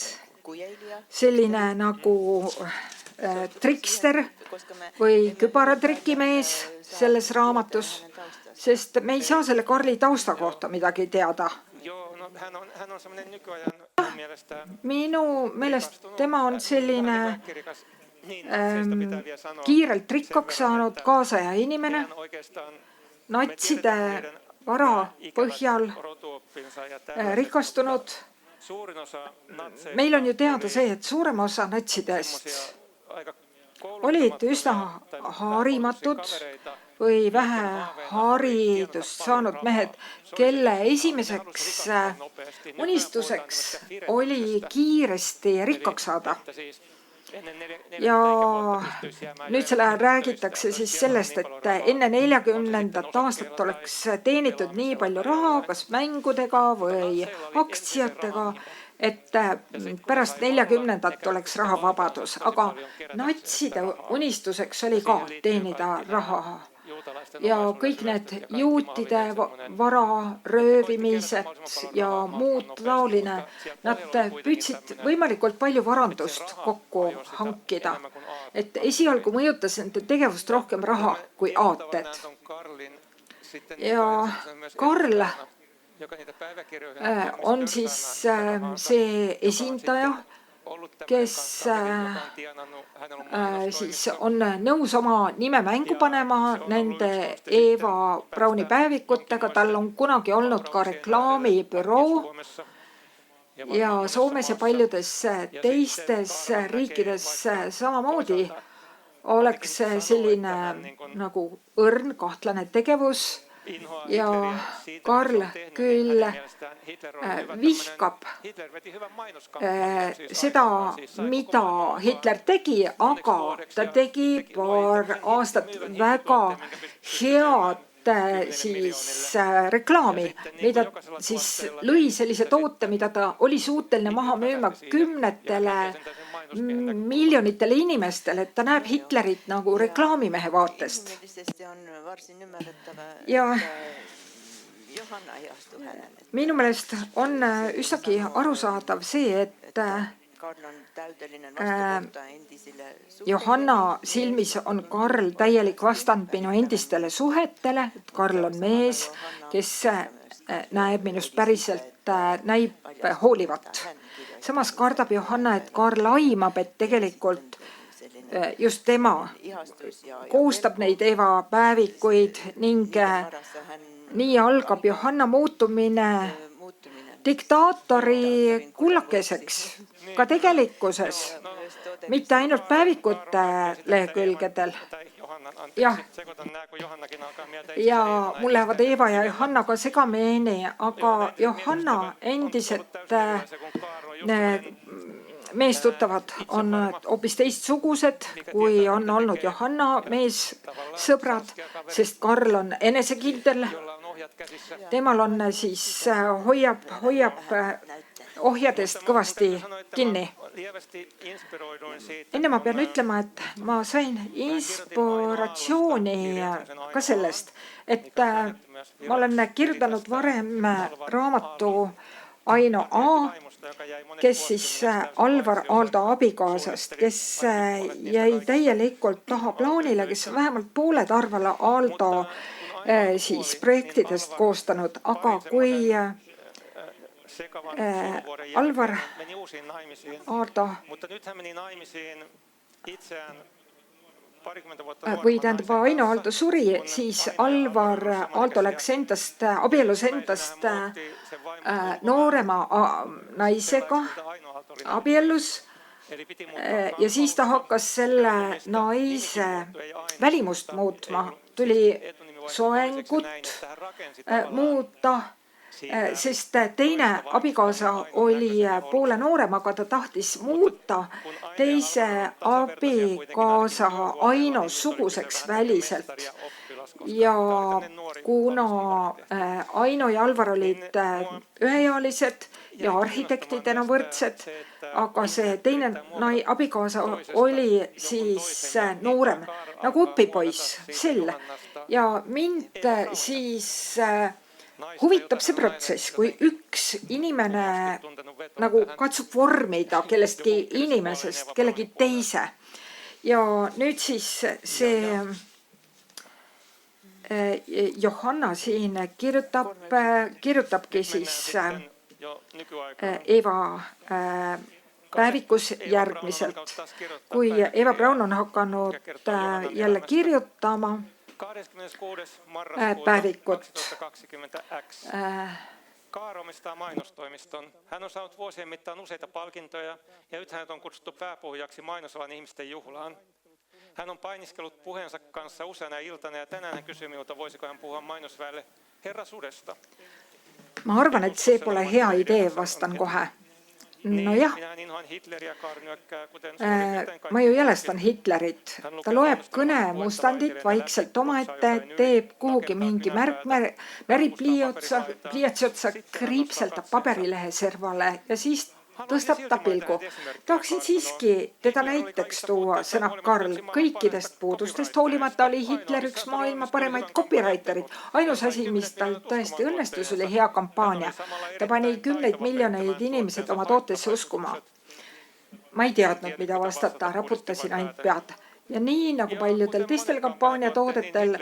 selline nagu trikster või kübaratrikimees selles raamatus, sest me ei saa selle Karli tausta kohta midagi teada. Minu meelest tema on selline kiirelt rikkaks saanud kaasaja inimene, natside vara põhjal rikastunud. Meil on ju teada see, et suurem osa natsidest olid üsna harimatud või vähe haridust saanud mehed, kelle esimeseks unistuseks oli kiiresti rikkaks saada. Ja nüüd selle räägitakse siis sellest, et enne 40. aastat oleks teenitud nii palju raha, kas mängudega või aktsiatega, et pärast 40. oleks rahavabadus, aga natside unistuseks oli ka teenida raha. Ja kõik need juutide vara röövimised ja muud taoline, nad püüdsid võimalikult palju varandust kokku hankida. Et esialgu mõjutas nende tegevust rohkem raha kui aated. Ja Karl on siis see esindaja, kes siis on nõus oma nime mängu panema nende Eva Brauni päevikutega. Tal on kunagi olnud ka reklaamibüroo ja Soomes ja paljudes teistes riikides samamoodi oleks selline nagu õrn kahtlane tegevus ja Karl küll vihkab seda, mida Hitler tegi, aga ta tegi paar aastat väga head siis reklaami, mida siis lõi sellise toote, mida ta oli suuteline maha müüma kümnetele miljonitele inimestele, et ta näeb Hitlerit nagu reklaamimehe vaatest. Ja minu meelest on üsnagi arusaadav see, et Johanna silmis on Karl täielik vastand minu endistele suhetele, et Karl on mees, kes näeb minust päriselt, näib hoolivat. Samas kardab Johanna, et Karl aimab, et tegelikult just tema koostab neid Eva päevikuid ning nii algab Johanna muutumine diktaatori kullakeseks ka tegelikkuses, mitte ainult päevikute lehekülgedel. Ja mul lähevad Eva ja Johanna ka segamini, aga Johanna endised meestuttavad on hoopis teistsugused, kui on olnud Johanna meessõbrad, sest Karl on enesekindel. Temal on siis hoiab ohjadest kõvasti kinni. Enne ma pean ütlema, et ma sain inspiratsiooni ka sellest, et ma olen kirjutanud varem raamatu Aino A, kes siis Alvar Aalto abikaasast, kes jäi täielikult taha plaanile, kes on vähemalt pooled Alvar Aalto siis projektidest koostanud, aga kui Alvar Aalto või tähendab Aino Aalto suri, siis Alvar Aalto läks abielus endast noorema naisega abiellus ja siis ta hakkas selle naise välimust muutma, tuli soengut muuta, sest teine abikaasa oli poole noorem, aga ta tahtis muuta teise abikaasa Aino suguseks väliselt. Ja kuna Aino ja Alvar olid üheealised ja arhitektidena võrdsed, aga see teine abikaasa oli siis noorem, nagu õpipoiss, sell. Ja mind siis huvitab see protsess, kui üks inimene nagu katsub vormida kellestki inimesest kellegi teise. Ja nüüd siis see Johanna siin kirjutabki siis Eva päevikus järgmiselt. Kui Eva Braun on hakanud jälle kirjutama päevikut. Kaar omistaa mainostoimiston. Hän on saanut vuosien mittaan useita palkintoja ja nyt hänet on kutsuttu pääpuhujaksi mainosalan ihmisten juhlaan. Hän on painiskellut puheensa kanssa useana iltana ja tänään hän kysyy minulta, voisiko hän puhua mainosväelle Herra Sudesta. Ma arvan, et see pole hea idee, vastan kohe. Nojah, ma ju jälestan Hitlerit. Ta loeb kõnemustandit vaikselt omaette, teeb kuhugi mingi märib otsa, kriipseldab paberilehe servale ja siis tõstab ta pilgu. Tahaksin siiski teda näiteks tuua, sõnab Karl. Kõikidest puudustest hoolimata oli Hitler üks maailma paremaid copywriterid. Ainus asi, mis tal tõesti õnnestus, oli hea kampaania. Ta pani 10 miljoneid inimesed oma tootesse uskuma. Ma ei teadnud, mida vastata, raputasin ainult pead. Ja nii nagu paljudel teistel kampaaniatoodetel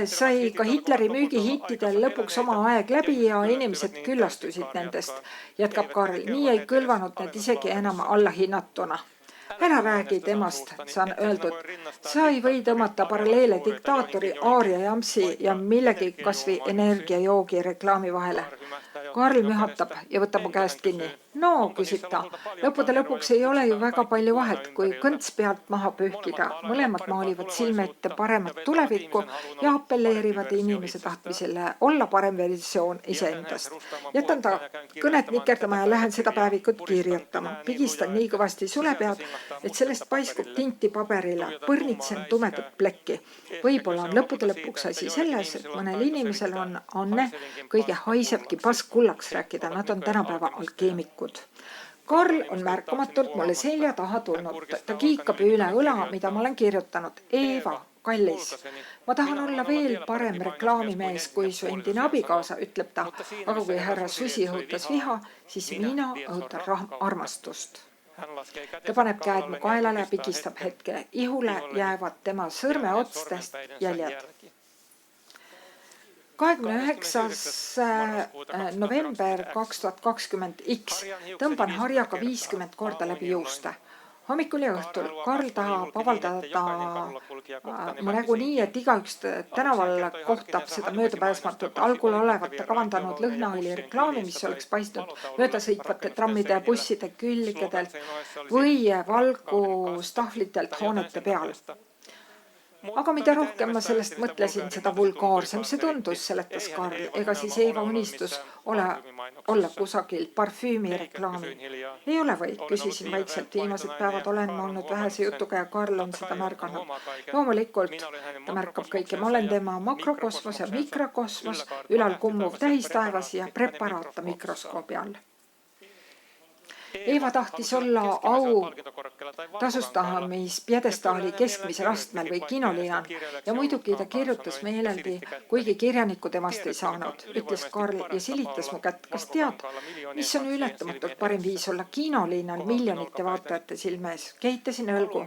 sai ka Hitleri müügihittidel lõpuks oma aeg läbi ja inimesed küllastusid nendest, jätkab Karl. Nii ei kõlvanud need isegi enam allahinnatuna. Ära räägi temast, saan öeldud. Sa ei või tõmmata paralleele diktaatori Aaria Jamsi ja millegi kasvi energiajoogi reklaami vahele. Karl mühatab ja võtab mu käest kinni. No, küsib ta. Lõppude lõpuks ei ole ju väga palju vahet, kui kõnts pealt maha pühkida. Mõlemad maalivad silme ette paremat tulevikku ja appelleerivad inimese tahtmisele olla parem versioon iseendast. Jätan ta kõnet nikerdama ja lähen seda päevikut kirjutama. Pigistan nii kõvasti sulepead, et sellest paiskub tinti paberile. Põrnitsen tumedat plekki. Võib-olla on lõppude lõpuks asi selles, et mõnel inimesel on anne, kõige haisebki pask kullaks rääkida. Nad on tänapäeva alkeemikud. Karl on märkamatult mulle selja taha tulnud. Ta kiikab üle õla, mida ma olen kirjutanud. Eeva, kallis, ma tahan olla veel parem reklaamimees kui su endine abikaasa, ütleb ta. Aga kui härra Susi õhutas viha, siis mina õhutan armastust. Ta paneb käed mu kaelale ja pigistab hetke. Ihule jäävad tema sõrme otstest jäljed. 29. november 2020 X. Tõmban harjaga 50 korda läbi juuste. Hommikul ja õhtul Karl tahab avaldada mu nägu nii, et igaüks tänaval kohtab seda möödapääsmatut algul olevat kavandanud lõhnaõli reklaami, mis oleks paistnud möödasõitvate trammide ja busside külgedelt või valgustahvlitelt hoonete peal. Aga mida rohkem ma sellest mõtlesin, seda vulgaarsem see tundus, seletas Karl. Ega siis Eeva unistus olla kusagil parfüümireklaami. Ei ole või, küsisin vaikselt. Viimased päevad olen ma olnud vähese jutuga ja Karl on seda märganud. Loomulikult ta märkab kõike. Ma olen tema makrokosmos ja mikrokosmos, ülal kummuv tähistaevas ja preparaata mikroskoobi all. Eeva tahtis olla au tasustamispjedestaali keskmisel astmel või kinoliinal ja muidugi ta kirjutas meeleldi, kuigi kirjanikku temast ei saanud, ütles Karl ja silitas mu kätt. Kas tead, mis on ületamatult parim viis olla kinoliinal miljonite vaatajate silmes? Kehitasin õlgu.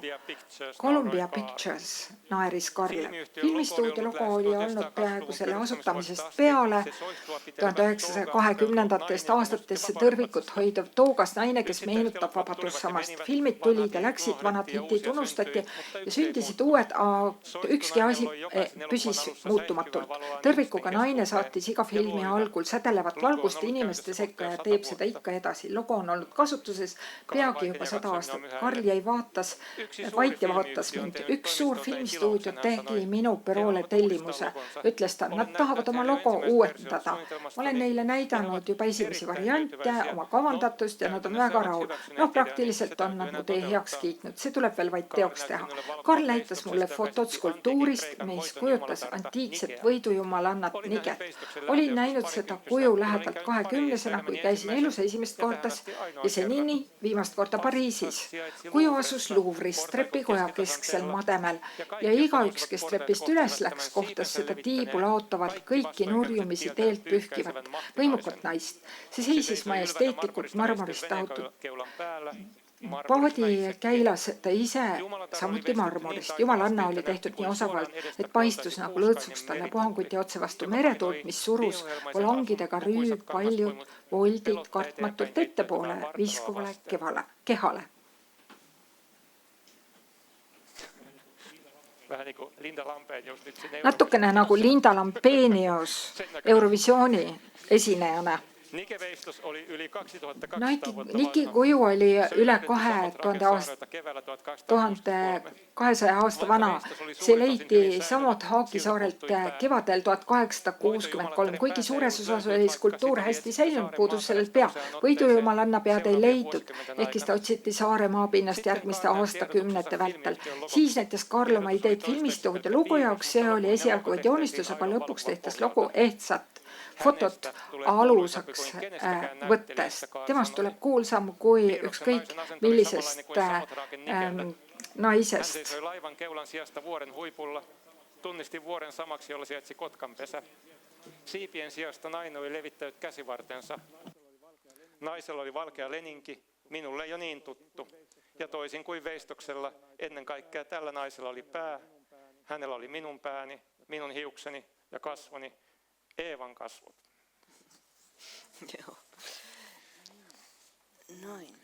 Columbia Pictures, naeris Karl. Filmistuudio logo oli olnud peaaegu selle asutamisest peale 1920. aastatesse tõrvikut hoidav toogas naine, kes meenutab vabadussamast. Filmid tulid ja läksid, vanad hitid unustati ja sündisid uued, ükski asi püsis muutumatult. Tõrvikuga naine saatis iga filmi algul sädelevat valgust inimeste sekka ja teeb seda ikka edasi. Logo on olnud kasutuses peagi juba 100 aastat. Karl jäi vait ja vaatas mind. Üks suur filmistuudio tegi minu büroole tellimuse. Ütles ta, nad tahavad oma logo uuendada. Ma olen neile näidanud juba esimesi variante, oma kavandatust ja nad on väga rahul. No praktiliselt on nad mu tee heaks kiitnud. See tuleb veel vaid teoks teha. Karl näitas mulle fotod skulptuurist, mis kujutas antiikset võidujummalannat Niget. Olin näinud seda kuju lähedalt 20-sena, kui käisin elus esimest kordas ja senini viimast korda Pariisis. Kuju asus Louvre'is trepikoja kesksel mademel ja igaüks, kes trepist üles läks, kohtas seda tiibu laotavat kõiki nurjumisi teelt pühkivat võimukat naist. See seisis majesteetlikult marmorist tahutud paadi käilas ta ise samuti marmorist. Jumalanna oli tehtud nii osavalt, et paistus nagu lõõtsuks talle puhanguti otse vastu meretuult, mis surus volangidega rüüb paljud voldid kartmatult ettepoole viskuvale kehale. Natukene nagu Linda Lampenius Eurovisiooni esinejana. Niki kuju oli üle 2200 aasta vana. See leiti Samot Haagisaarelt kevadel 1863. Kuigi suures osas oli skulptuur hästi säilinud, puudus sellelt pea. Võidujumalanna pead ei leidnud, ehkki seda otsiti saare maapinnast järgmiste aastakümnete vältel. Siis näitas Karl oma ideed filmistuudio lugu jaoks. See oli esialgu vaid joonistus, aga lõpuks tehtas logo ehtsat fotot alusaks võttes. Temast tuleb kuulsam kui ükskõik millisest naisest. Laivan keulan sijasta vuoren huipulla. Tunnistin vuoren samaksi, jolla sijaitsi kotkanpesä. Siipien sijasta nainen oli levittänyt käsivartensa. Naisella oli valkea leninki, minulle jo niin tuttu. Ja toisin kuin veistoksella, ennen kaikkea tällä naisella oli pää. Hänellä oli minun pääni, minun hiukseni ja kasvoni. Eevan kasvot. Joo. Noin.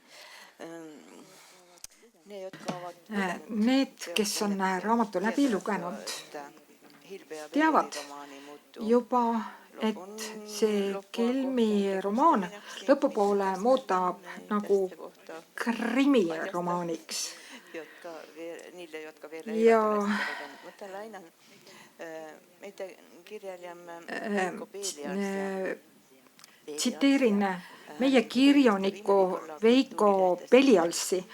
Need, kes on raamatu läbi lugenud, teavad juba et see Kelmi romaan lõpupoole muudab nagu krimiromaaniks. Ja tsiteerin meie kirjaniku Veiko Pelialsi,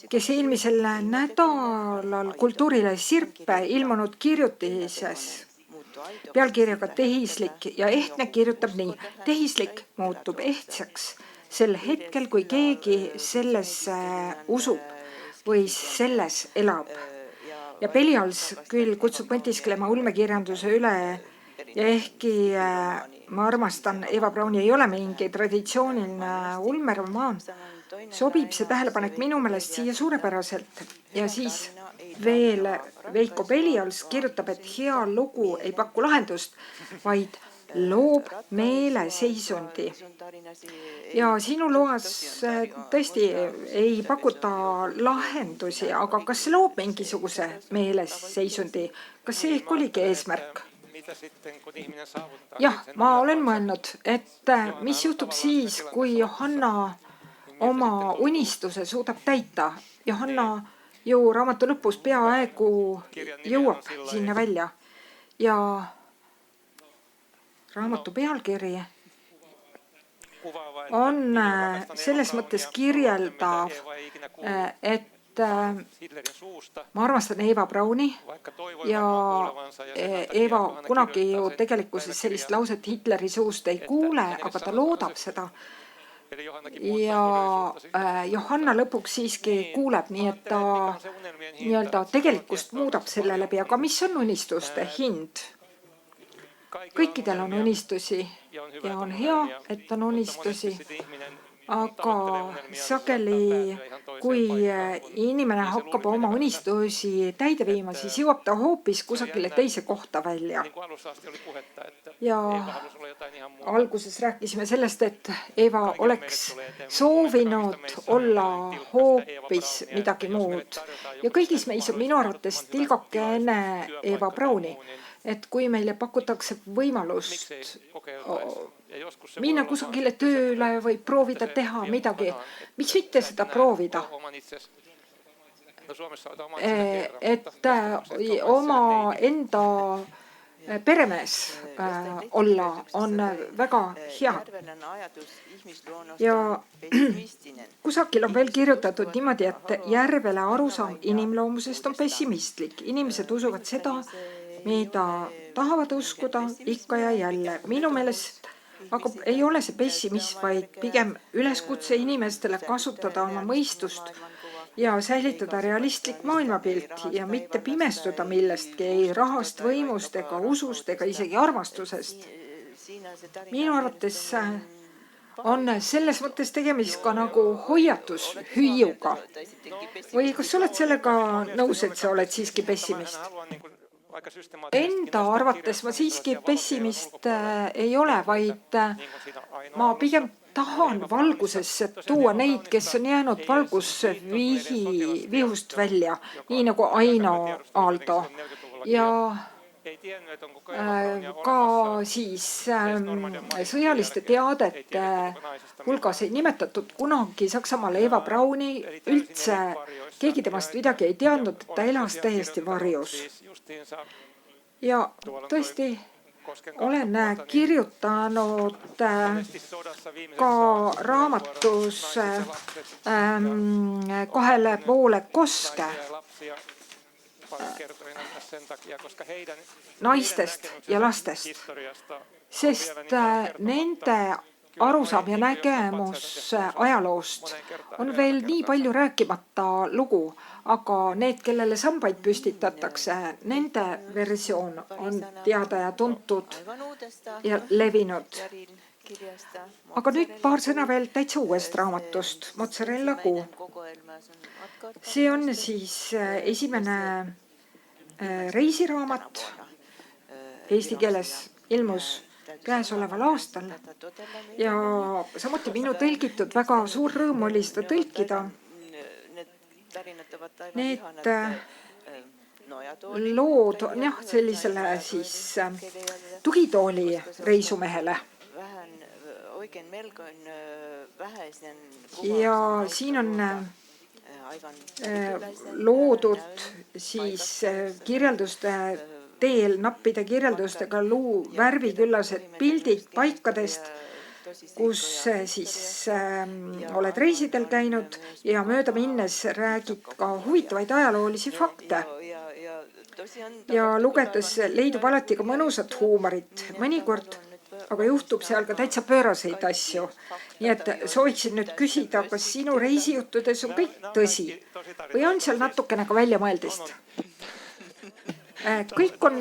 kes eelmisel nädalal Kultuurile Sirpe ilmunud kirjutises pealkirjaga Tehislik ja ehtne kirjutab nii: tehislik muutub ehtsaks sel hetkel, kui keegi sellesse usub või selles elab. Ja Pelials küll kutsub mõtisklema ulmekirjanduse üle ja ehkki ma armastan Eva Brauni ei ole mingi traditsiooniline ulmeromaan, sobib see tähelepanek minu meelest siia suurepäraselt. Ja siis veel Veiko Pelials kirjutab, et hea lugu ei paku lahendust, vaid loob meeleseisundi. Ja sinu loas tõesti ei pakuta lahendusi, aga kas see loob mingisuguse meeleseisundi? Kas see ehk oligi eesmärk? Jah, ma olen mõelnud, et mis juhtub siis, kui Johanna oma unistuse suudab täita. Johanna ju raamatu lõpus peaaegu jõuab sinna välja. Ja raamatu pealkiri on selles mõttes kirjeldav, et ma armastan Eva Brauni ja Eva kunagi ju tegelikkuses sellist lauset Hitleri suust ei kuule, aga ta loodab seda. Ja Johanna lõpuks siiski kuuleb, nii et ta nii-öelda tegelikkust muudab selle läbi. Aga mis on unistuste hind? Kõikidel on unistusi ja on hea, et on unistusi, aga sageli, kui inimene hakkab oma unistusi täide viima, siis jõuab ta hoopis kusagile teise kohta välja. Ja alguses rääkisime sellest, et Eva oleks soovinud olla hoopis midagi muud. Ja kõigis meis on minu arvates tilgakene Eva Brauni. Et kui meile pakutakse võimalust minna kusagile tööle või proovida teha midagi, miks mitte seda proovida? Et oma enda peremees olla on väga hea. Ja kusagil on veel kirjutatud niimoodi, et Järvele arusaam inimloomusest on pessimistlik. Inimesed usuvad seda, mida tahavad uskuda ikka ja jälle. Minu meelest aga ei ole see pessimism, vaid pigem üleskutse inimestele kasutada oma mõistust ja säilitada realistlik maailmapilt ja mitte pimestuda millestki, ei rahast, võimust ega usust ega isegi armastusest. Minu arvates on selles mõttes tegemist ka nagu hoiatushüüuga. Või kas sa oled sellega nõus, et sa oled siiski pessimist? Enda arvates ma siiski pessimist ei ole, vaid ma pigem tahan valgusesse tuua neid, kes on jäänud valgusvihust välja, nii nagu Aino Aalto. Ja ka siis sõjaliste teadete hulgas ei nimetatud kunagi Saksamaal Eva Brauni, üldse keegi temast midagi ei teadnud, et ta elas täiesti varjus. Ja tõesti olen kirjutanud ka raamatus Kahele poole koske naistest ja lastest, sest nende arusaam ja nägemus ajaloost on veel nii palju rääkimata lugu, aga need, kellele sambaid püstitatakse, nende versioon on teada ja tuntud ja levinud. Aga nüüd paar sõna veel täitsa uuest raamatust, Mozzarella kuu. See on siis esimene reisiraamat, eesti keeles ilmus käesoleval aastal ja samuti minu tõlgitud, väga suur rõõm oli seda tõlkida. Need lood on jah sellisele siis tugitooli reisumehele. Ja siin on loodud siis kirjelduste teel nappide kirjeldustega värviküllased pildid paikadest, kus siis oled reisidel käinud ja mööda minnes räägid ka huvitavaid ajaloolisi fakte. Ja lugedes leidub alati ka mõnusat huumorit. Mõnikord aga juhtub seal ka täitsa pööraseid asju. Nii et sooviksin nüüd küsida, kas sinu reisijuttudes on kõik tõsi või on seal natukene ka väljamõeldist? Kõik on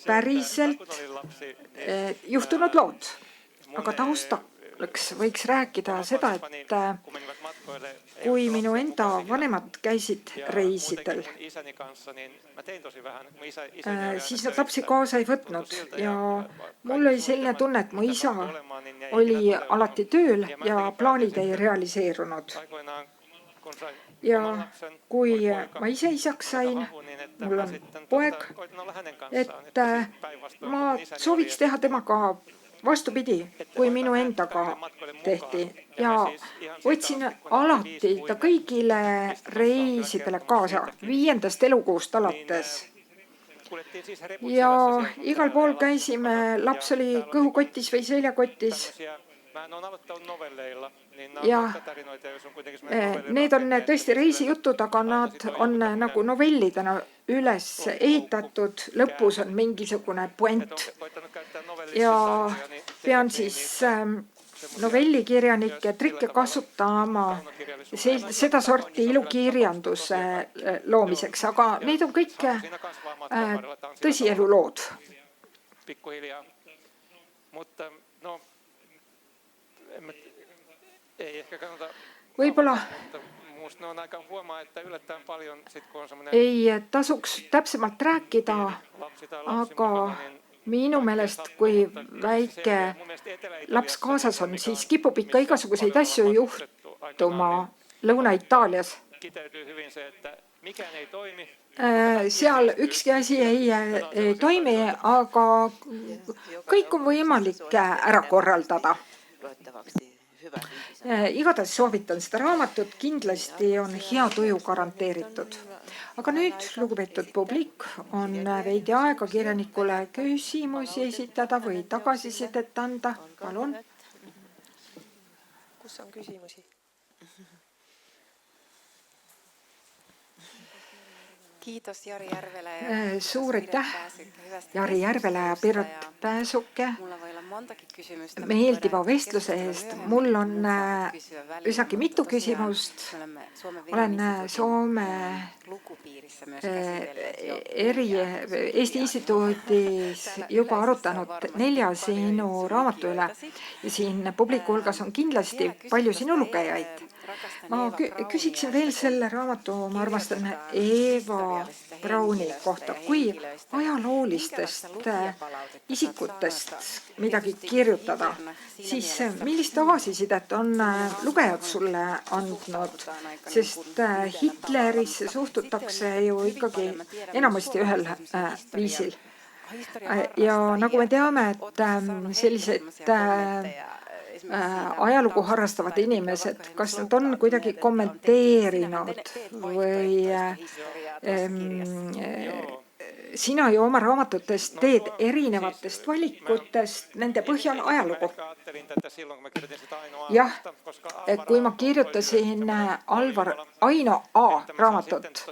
päriselt juhtunud lood, aga taustaks võiks rääkida seda, et kui minu enda vanemad käisid reisidel, siis nad lapsi kaasa ei võtnud ja mul oli selline tunne, et mu isa oli alati tööl ja plaanid ei realiseerunud. Ja kui ma ise isaks sain, mul on poeg, et ma sooviks teha temaga vastupidi, kui minu endaga tehti ja võtsin alati ta kõigile reisidele kaasa 5. elukuust alates. Ja igal pool käisime, laps oli kõhukotis või seljakotis. Ja need on tõesti reisijutud, aga nad on nagu novellidena üles ehitatud, lõpus on mingisugune puent. Ja pean siis novellikirjanike trikke kasutama seda sorti ilukirjanduse loomiseks, aga need on kõik tõsielulood. Võib-olla ei tasuks täpsemalt rääkida, aga minu meelest, kui väike laps kaasas on, siis kipub ikka igasuguseid asju juhtuma Lõuna-Itaalias. Seal ükski asi ei toimi, aga kõik on võimalik ära korraldada. Igatahes soovitan seda raamatut, kindlasti on hea tuju garanteeritud. Aga nüüd, lugupeetud publik, on veidi aega kirjanikule küsimusi esitada või tagasisidet anda. Palun. Kus on küsimusi? Kiitos Jari Järvele. Suur aitäh Jari Järvele ja Piret Pääsuke meeldiva vestluse eest. Mul on üsnagi mitu küsimust. Olen Soome Eesti Instituudis juba arutanud 4 sinu raamatu üle ja siin publiku hulgas on kindlasti palju sinu lugejaid. Ma küsiksin veel selle raamatu, ma armastan Eva Brauni kohta, kui ajaloolistest isikutest midagi kirjutada, siis millist tagasisidet on lugejad sulle andnud, sest Hitlerisse suhtutakse ju ikkagi enamasti ühel viisil. Ja nagu me teame, et sellised ajalugu harrastavad inimesed, kas nad on kuidagi kommenteerinud või sina ju oma raamatutes teed erinevatest valikutest nende põhjal ajalugu. Jah, kui ma kirjutasin Aino A raamatot,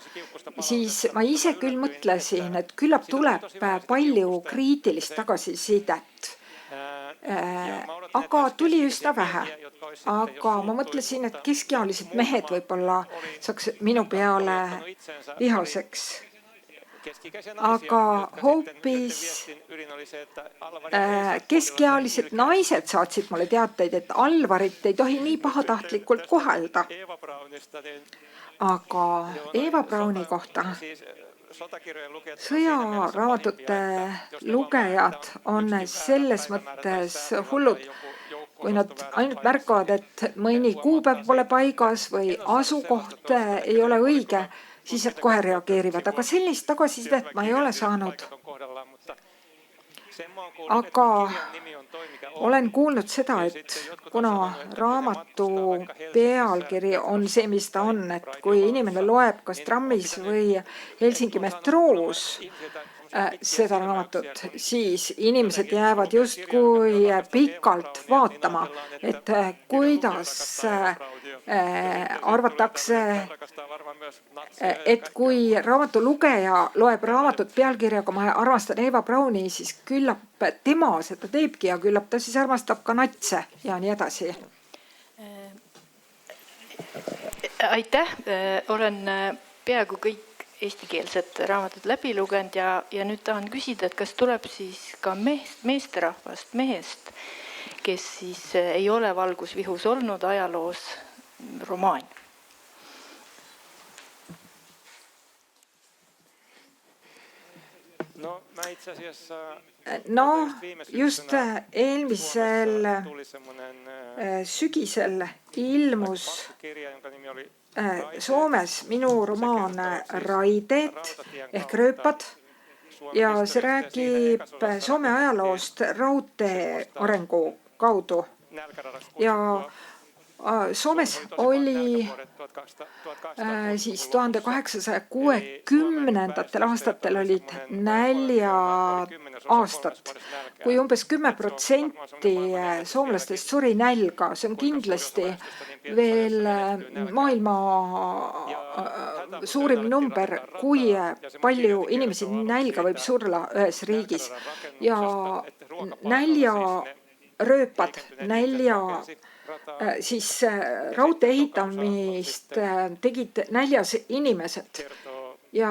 siis ma ise küll mõtlesin, et küllap tuleb palju kriitilist tagasisidet. Aga tuli üsna vähe. Aga ma mõtlesin, et keskealised mehed võib-olla saaks minu peale vihaseks. Aga hoopis keskealised naised saatsid mulle teateid, et Alvarit ei tohi nii pahatahtlikult kohelda. Aga Eva Brauni kohta sõjaraamatute lugejad on selles mõttes hullud, kui nad ainult märkavad, et mõni kuupäev pole paigas või asukoht ei ole õige, siis nad kohe reageerivad, aga sellist tagasisidet ma ei ole saanud. Aga olen kuulnud seda, et kuna raamatu pealkiri on see, mis ta on, et kui inimene loeb kas trammis või Helsingi metroos seda raamatut, siis inimesed jäävad justkui pikalt vaatama, et kuidas arvatakse, et kui raamatu lugeja loeb raamatut pealkirjaga "Ma armastan Eva Brauni", siis küllap tema seda teebki ja küllap ta siis armastab ka natse ja nii edasi. Aitäh, olen peaaegu kõik eestikeelsed raamatud läbi lugenud ja nüüd tahan küsida, et kas tuleb siis ka meesterahvast mehest, kes siis ei ole valgusvihus olnud ajaloos romaan? No just eelmisel sügisel ilmus Soomes minu romaan Raiteet ehk Rööpad ja see räägib Soome ajaloost raudtee arengu kaudu. Ja Soomes oli siis 1860. aastatel olid nälja-aastad, kui umbes 10% soomlastest suri nälga. See on kindlasti veel maailma suurim number, kui palju inimesi nälga võib surra ühes riigis. Ja näljarööpad, siis raudtee ehitamist tegid näljas inimesed ja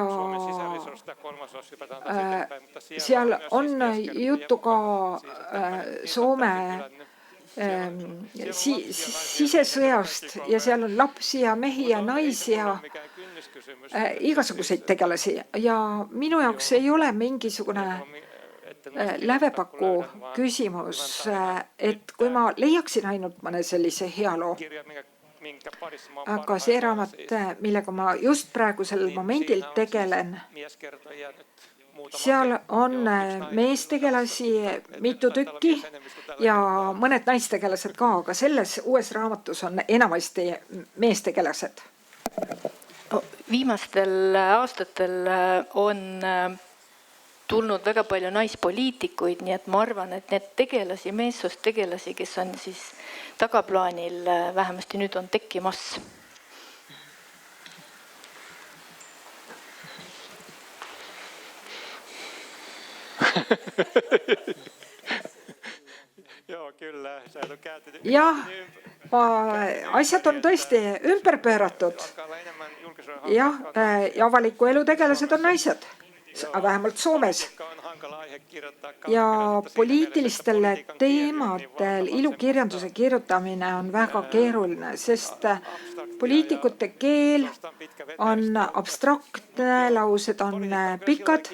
seal on juttu ka Soome sisesõjast ja seal on lapsi ja mehi ja naisi ja igasuguseid tegelasi ja minu jaoks ei ole mingisugune lävepaku küsimus, et kui ma leiaksin ainult mõne sellise hea loo, aga see raamat, millega ma just praegusel momendil tegelen, seal on meestegelasi mitu tükki ja mõned naistegelased ka, aga selles uues raamatus on enamasti meestegelased. Viimastel aastatel on tulnud väga palju naispoliitikuid, nii et ma arvan, et need tegelasi, meessoost tegelasi, kes on siis tagaplaanil, vähemasti nüüd on tekkimas. Jah, asjad on tõesti ümber pööratud. Jah, ja avaliku elu tegelased on naised. Vähemalt Soomes. Ja poliitilistel teemadel ilukirjanduse kirjutamine on väga keeruline, sest poliitikute keel on abstraktne, laused on pikad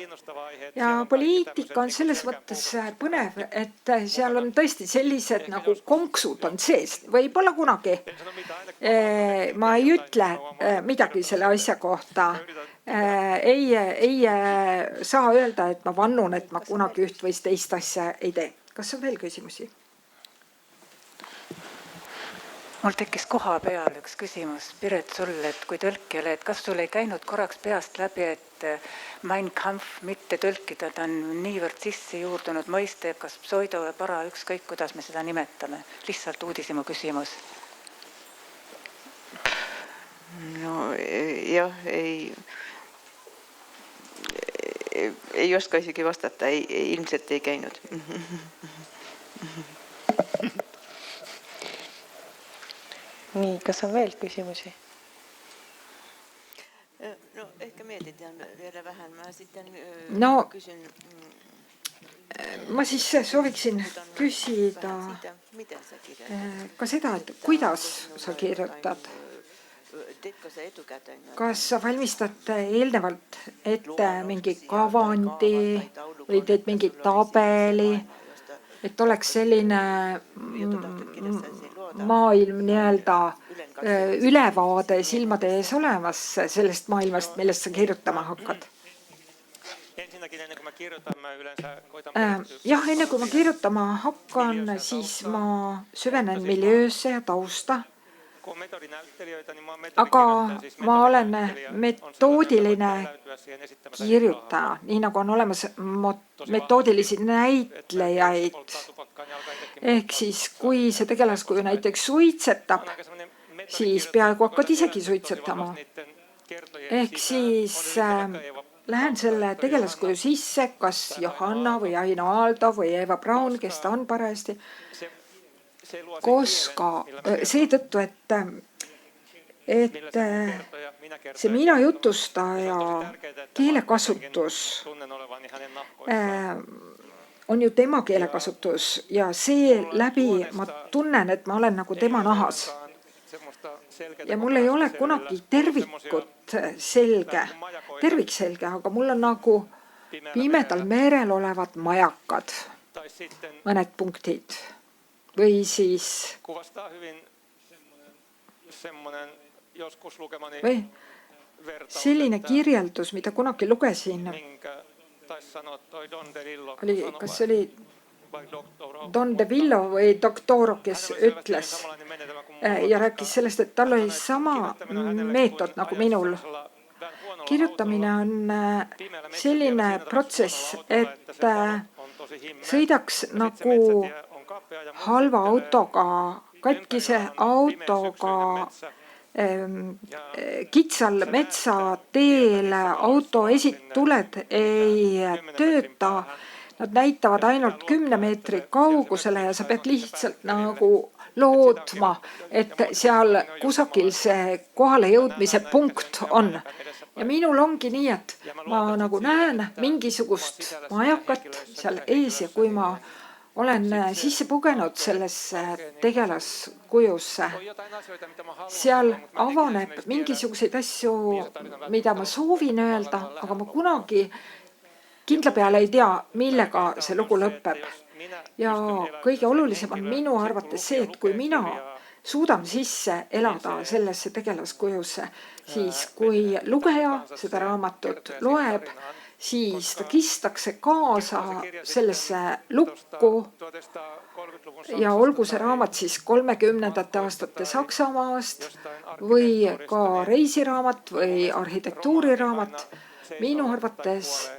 ja poliitika on selles mõttes põnev, et seal on tõesti sellised nagu konksud on sees. Võib-olla kunagi ma ei ütle midagi selle asja kohta. Ei saa öelda, et ma vannun, et ma kunagi üht või teist asja ei tee. Kas on veel küsimusi? Mul tekkis koha peal üks küsimus, Piret, sulle, et kui tõlkjale, et kas sul ei käinud korraks peast läbi, et Mein Kampf mitte tõlkida, ta on niivõrd sisse juurdunud mõiste, kas pseudo või para, ükskõik kuidas me seda nimetame. Lihtsalt uudisimu küsimus. No jah, ei oska isegi vastata, ilmselt ei käinud. Nii, kas on veel küsimusi? No ehkä mietitään vielä vähän. Mä sitten kysyn. Ma siis sooviksin küsida ka seda, et kuidas sa kirjutad. Kas sa valmistad eelnevalt ette mingi kavandi või teed mingi tabeli, et oleks selline maailm nii-öelda ülevaade silmade ees olemas sellest maailmast, millest sa kirjutama hakkad. Jah, enne kui ma kirjutama hakkan, siis ma süvenen miljöösse ja tausta. Aga ma olen metoodiline kirjutaja, nii nagu on olemas metoodilisi näitlejaid. Ehk siis, kui see tegelaskuju näiteks suitsetab, siis peaaegu hakkad isegi suitsetama. Ehk siis lähen selle tegelaskuju sisse, kas Johanna või Aino Aaldo või Eva Braun, kes ta on parajasti, koska seetõttu, et see mina jutustaja keelekasutus on ju tema keelekasutus ja see läbi ma tunnen, et ma olen nagu tema nahas. Ja mul ei ole kunagi tervikut tervikselge, aga mul on nagu pimedal merel olevad majakad, mõned punktid. Või siis või selline kirjeldus, mida kunagi lugesin, oli, kas oli Don DeVillo või Doctoro, kes ütles ja rääkis sellest, et tal oli sama meetod nagu minul. Kirjutamine on selline protsess, et sõidaks nagu halva autoga, katkise autoga, kitsal metsateel auto esituled ei tööta. Nad näitavad ainult 10 meetri kaugusele ja sa pead lihtsalt nagu lootma, et seal kusagil see kohale jõudmise punkt on. Ja minul ongi nii, et ma nagu näen mingisugust majakat seal ees ja kui ma olen sisse pugenud sellesse tegelaskujusse, seal avaneb mingisuguseid asju, mida ma soovin öelda, aga ma kunagi kindla peale ei tea, millega see lugu lõpeb. Ja kõige olulisem on minu arvates see, et kui mina suudan sisse elada sellesse tegelaskujusse, siis kui lugeja seda raamatut loeb, siis ta kistakse kaasa sellesse lukku ja olgu see raamat siis 30. aastate Saksamaast või ka reisiraamat või arhitektuuriraamat. Minu arvates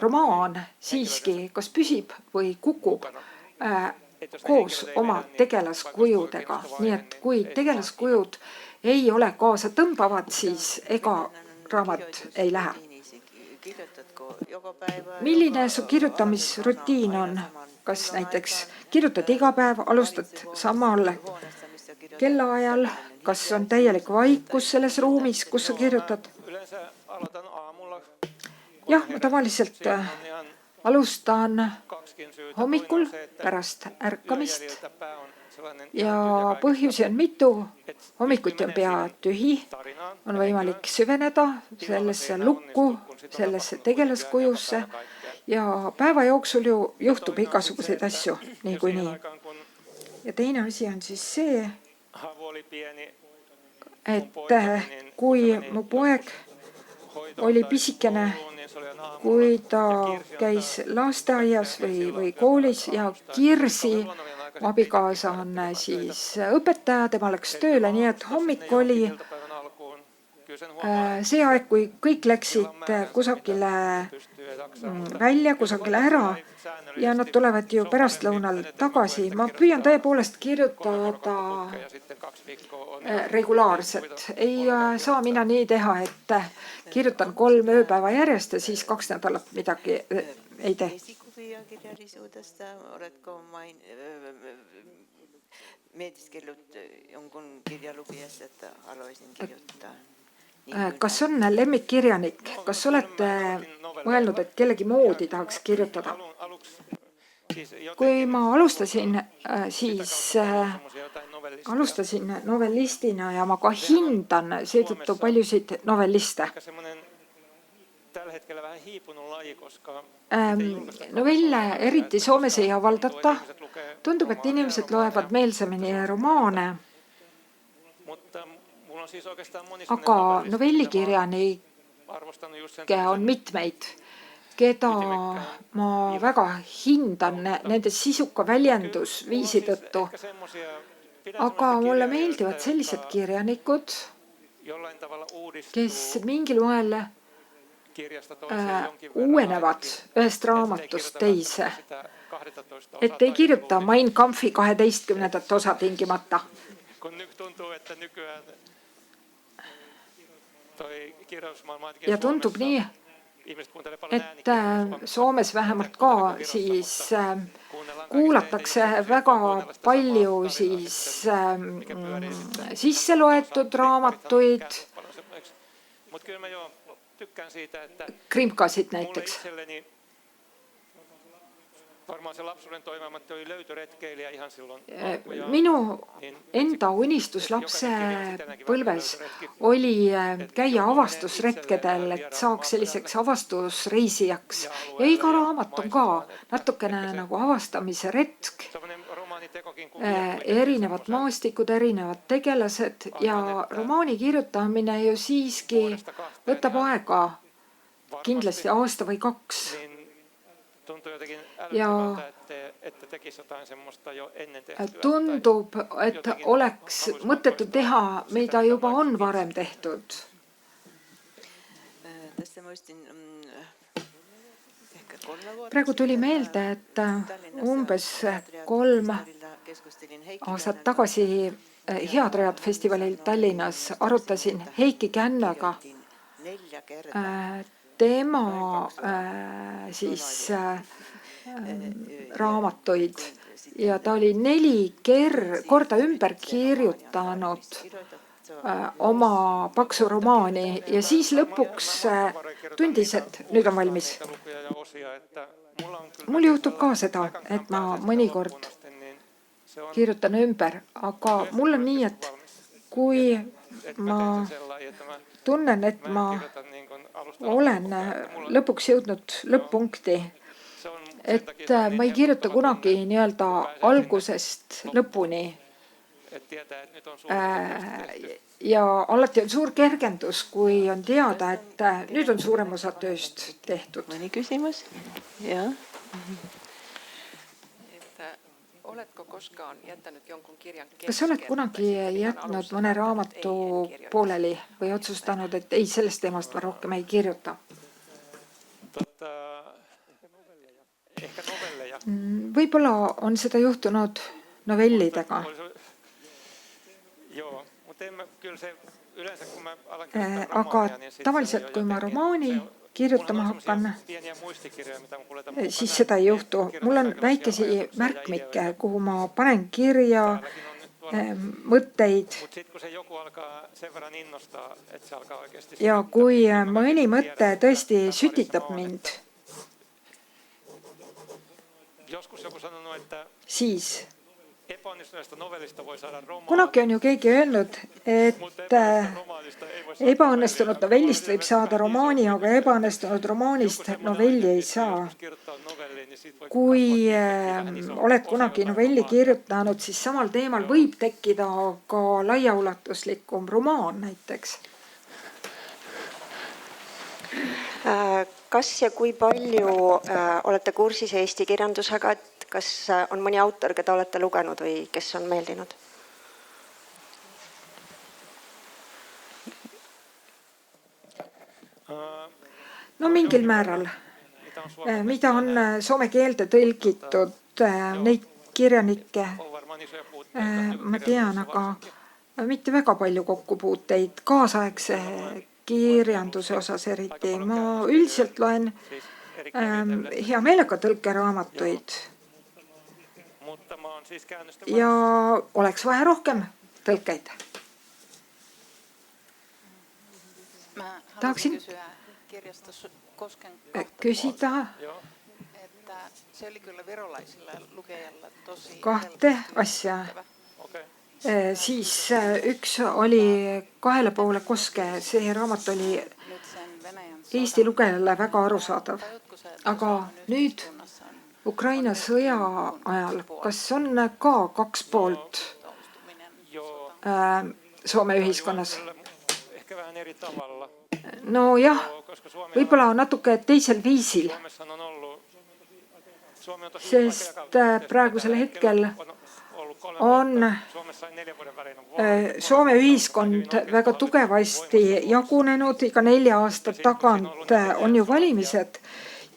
romaan siiski kas püsib või kukub koos oma tegelaskujudega. Nii et kui tegelaskujud ei ole kaasa tõmbavad, siis ega raamat ei lähe. Milline su kirjutamisrutiin on? Kas näiteks kirjutad iga päev, alustad samal kellaajal? Kas on täielik vaikus selles ruumis, kus sa kirjutad? Jah, ma tavaliselt alustan hommikul pärast ärkamist ja põhjusi on mitu. Hommikuti on pea tühi, on võimalik süveneda sellesse lukku, sellesse tegelaskujusse ja päeva jooksul ju juhtub igasuguseid asju niikuinii. Ja teine asi on siis see, et kui mu poeg oli pisikene, kui ta käis lasteaias või koolis ja Kirsi abikaasa on siis õpetaja, tema läks tööle, nii et hommik oli see aeg, kui kõik läksid kusagile välja, kusagile ära ja nad tulevad ju pärastlõunal tagasi. Ma püüan tõepoolest kirjutada regulaarselt. Ei saa mina nii teha, et kirjutan 3 ööpäeva järjest ja siis 2 nädalat midagi ei tee. Esikuvia-kirjallisuudesta oletko mietiskelyt jonkun kirjalukijasta, että haluaisin kirjoittaa? Kas on lemmikkirjanik? Kas olete mõelnud, et kellegi moodi tahaks kirjutada? Kui ma alustasin, siis alustasin novellistina ja ma ka hindan seetõttu paljusid novelliste. Novelle eriti Soomes ei avaldata. Tundub, et inimesed loevad meelsamini romaane. Mutta mulla on siis oikeastaan moni aga novellikirjanikke on mitmeid, keda ma väga hindan nende sisuka väljendusviisi tõttu. Aga mulle meeldivad sellised kirjanikud, kes mingil moel uuenevad ühest raamatust teise. Et ei kirjuta Mein Kampfi 12. osa tingimata. Ja tundub nii, et Soomes vähemalt ka siis kuulatakse väga palju siis sisse loetud raamatuid, krimkasid näiteks. Minu enda unistus lapse põlves oli käia avastusretkedel, et saaks selliseks avastusreisijaks. Ja iga raamat on ka natukene nagu avastamise retk. Erinevad maastikud, erinevad tegelased ja romaani kirjutamine ju siiski võtab aega kindlasti aasta või 2. Ja tundub, et oleks mõttetu teha, mida juba on varem tehtud. Praegu tuli meelde, et umbes 3 aastat tagasi Head Rajad festivalil Tallinnas arutasin Heiki Kännöga tema siis raamatuid ja ta oli 4 korda ümber kirjutanud oma paksu romaani ja siis lõpuks tundis, et nüüd on valmis. Mul juhtub ka seda, et ma mõnikord kirjutan ümber, aga mul on nii, et kui ma tunnen, et ma olen lõpuks jõudnud lõpp-punkti, et ma ei kirjuta kunagi nii-öelda algusest lõpuni. Ja alati on suur kergendus, kui on teada, et nüüd on suurem osa tööst tehtud. Mõni küsimus? Jah. Kas sa oled kunagi jätnud mõne raamatu pooleli või otsustanud, et ei, sellest teemast ma rohkem ei kirjuta? Võib-olla on seda juhtunud novellidega. Aga tavaliselt, kui ma romaani kirjutama hakkan, siis seda ei juhtu. Mul on väikesi märkmikke, kuhu ma panen kirja mõtteid. Ja kui mõni mõte tõesti sütitab mind, siis kunagi on ju keegi öelnud, et ebaõnnestunud novellist võib saada romaani, aga ebaõnnestunud romaanist novelli ei saa. Kui oled kunagi novelli kirjutanud, siis samal teemal võib tekkida ka laiaulatuslikum romaan näiteks. Kas ja kui palju olete kursis Eesti kirjandusega, et kas on mõni autor, keda olete lugenud või kes on meeldinud? No mingil määral. Mida on soome keelde tõlgitud neid kirjanikke, ma tean, aga mitte väga palju kokkupuuteid kaasaegse kirjanduse osas eriti. Ma üldiselt loen hea meelega tõlkeraamatuid ja oleks vaja rohkem tõlkeid. Tahaksin küsida kahte asja. Siis üks oli Kahele poole koske. See raamat oli Eesti lugejale väga arusaadav. Aga nüüd Ukraina sõja ajal, kas on ka 2 poolt Soome ühiskonnas. Ehkä vähän eri tavalla. No jah, võib-olla natuke teisel viisil, sest praegusel hetkel on Soome ühiskond väga tugevasti jagunenud, iga 4 aasta tagant on ju valimised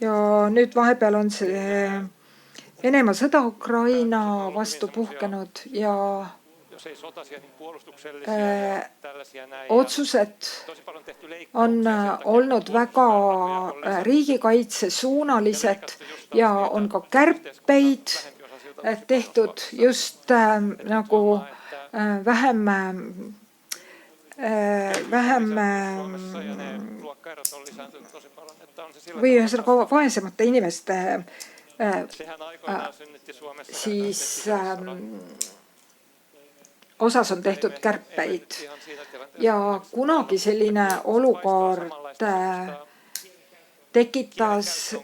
ja nüüd vahepeal on see Venemaa sõda Ukraina vastu puhkenud ja otsused on olnud väga riigikaitsesuunalised ja on ka kärpeid tehtud just nagu vähem või ühesõnaga vaesemate inimeste siis osas on tehtud kärpeid ja kunagi selline olukord tekitas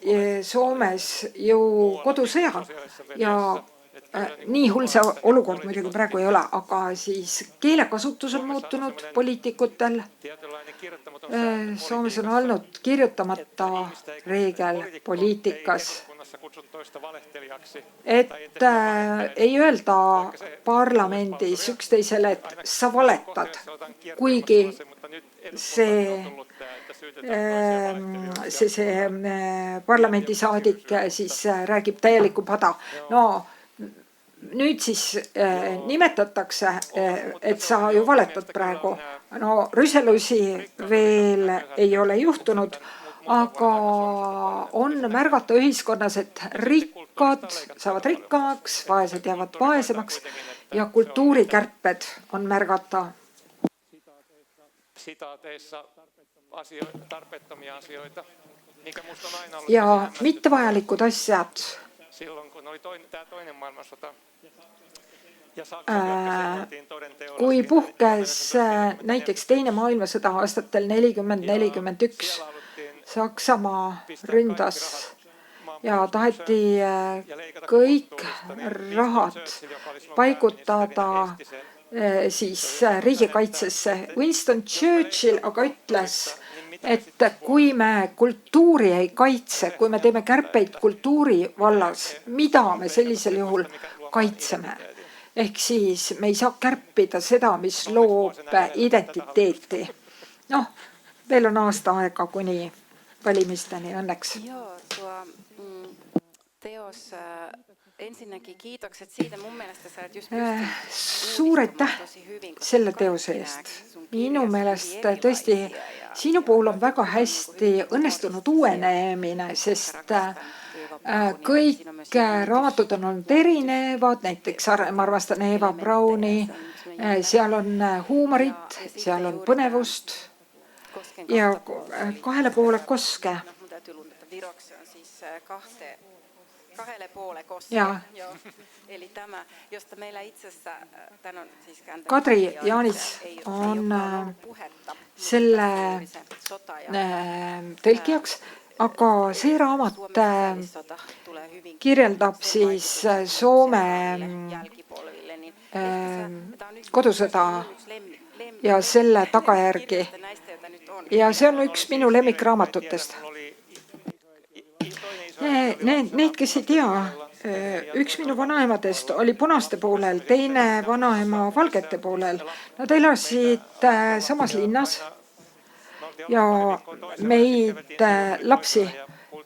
Soomes ju kodusõja ja nii hull see olukord muidugi praegu ei ole, aga siis keelekasutus on muutunud poliitikutel. Soomes on olnud kirjutamata reegel poliitikas, et ei öelda parlamendis üksteisele, et sa valetad, kuigi see parlamendisaadik siis räägib täielikku pada. No nüüd siis nimetatakse, et sa ju valetad praegu. No rüselusi veel ei ole juhtunud, aga on märgata ühiskonnas, et rikkad saavad rikkamaks, vaesed jäävad vaesemaks ja kultuurikärped on märgata. Ja mittevajalikud asjad. Kui puhkes näiteks teine maailmasõda aastatel 40-41, Saksamaa ründas ja taheti kõik rahad paigutada siis riigikaitsesse. Winston Churchill aga ütles, et kui me kultuuri ei kaitse, kui me teeme kärpeid kultuuri vallas, mida me sellisel juhul kaitseme? Ehk siis me ei saa kärpida seda, mis loob identiteeti. Noh, veel on aasta aega kuni valimisteni õnneks. Joo, teos ensinnäkin kiitokset siitä. Mun mielestä sä olet just suur aitäh selle teose eest. Minu meelest tõesti sinu puhul on väga hästi õnnestunud uuenemine, sest kõik raamatud on olnud erinevad, näiteks ma armastan Eva Brauni, seal on huumorit, seal on põnevust ja 2,5 koske. Ja Kadri Jaanis on selle tõlkijaks, aga see raamat kirjeldab siis Soome kodusõda ja selle tagajärgi. Ja see on üks minu lemmikraamatutest. Need, kes ei tea, üks minu vanaemadest oli punaste poolel, teine vanaema valgete poolel. Nad elasid samas linnas ja meid lapsi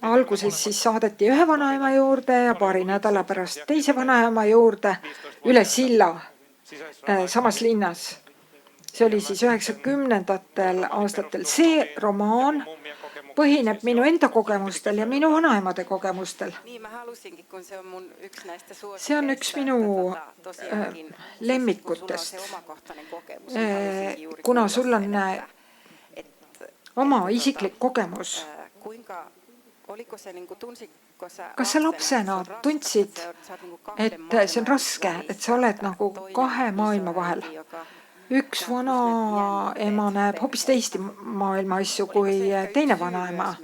alguses siis saadeti ühe vanaema juurde ja paari nädala pärast teise vanaema juurde üle silla samas linnas. See oli siis 90ndatel aastatel. See romaan põhineb minu enda kogemustel ja minu vanaemade kogemustel. See on üks minu lemmikutest. Kuna sul on oma isiklik kogemus. Kas sa lapsena tundsid, et see on raske, et sa oled nagu kahe maailma vahel? Üks vanaema näeb hoopis teist maailma asju kui teine vanaema.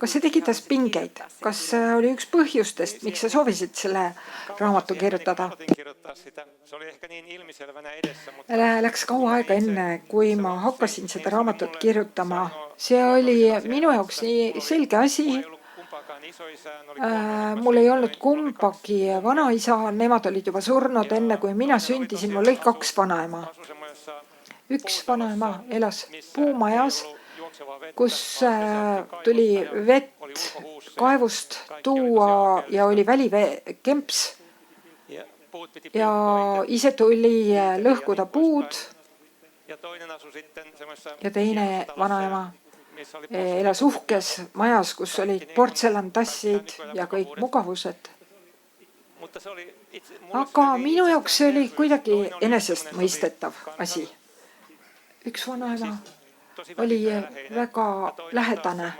kas see tekitas pingeid? Kas see oli üks põhjustest, miks sa soovisid selle raamatu kirjutada? Läks kaua aega enne, kui ma hakkasin seda raamatut kirjutama. See oli minu jaoks nii selge asi. Mul ei olnud kumbagi vanaisa, nemad olid juba surnud enne, kui mina sündisin. Mul oli 2 vanaema. Üks vanaema elas puumajas, kus tuli vett kaevust tuua ja oli välivekemps ja ise tuli lõhkuda puud. Ja teine vanaema elas uhkes majas, kus olid portselantassid ja kõik mugavused. Aga minu jaoks see oli kuidagi enesestmõistetav asi. Üks vanaema oli väga lähedane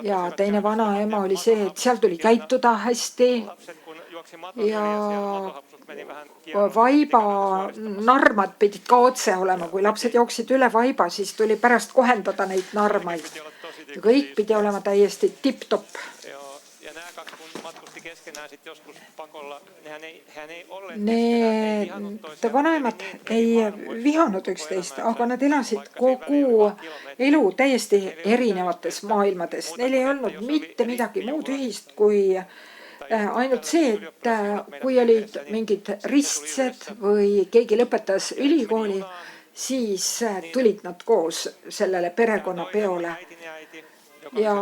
ja teine vanaema oli see, et seal tuli käituda hästi ja vaiba narmad pidid ka otse olema. Kui lapsed jooksid üle vaiba, siis tuli pärast kohendada neid narmaid. Ja kõik pidi olema täiesti tipp-topp. Need vanaemad ei vihanud üksteist, aga nad elasid kogu elu täiesti erinevates maailmades. Neil ei olnud mitte midagi muud ühist kui ainult see, et kui olid mingid ristsed või keegi lõpetas ülikooli, siis tulid nad koos sellele perekonnapeole. Ja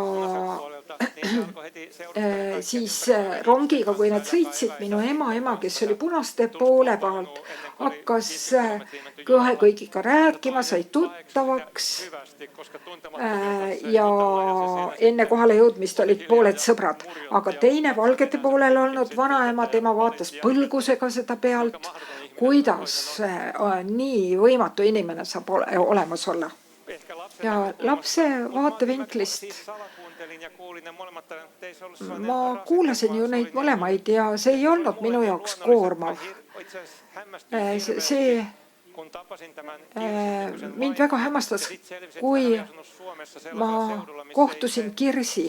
siis rongiga, kui nad sõitsid, minu ema, kes oli punaste poole pealt, hakkas kohe kõigiga rääkima, sai tuttavaks ja enne kohale jõudmist olid pooled sõbrad. Aga teine valgete poolel olnud vanaema, tema vaatas põlgusega seda pealt, kuidas nii võimatu inimene saab olemas olla. Ja lapse vaatevinklist ma kuulasin ju neid mõlemaid ja see ei olnud minu jaoks koormav. See mind väga hämmastas, kui ma kohtusin Kirsi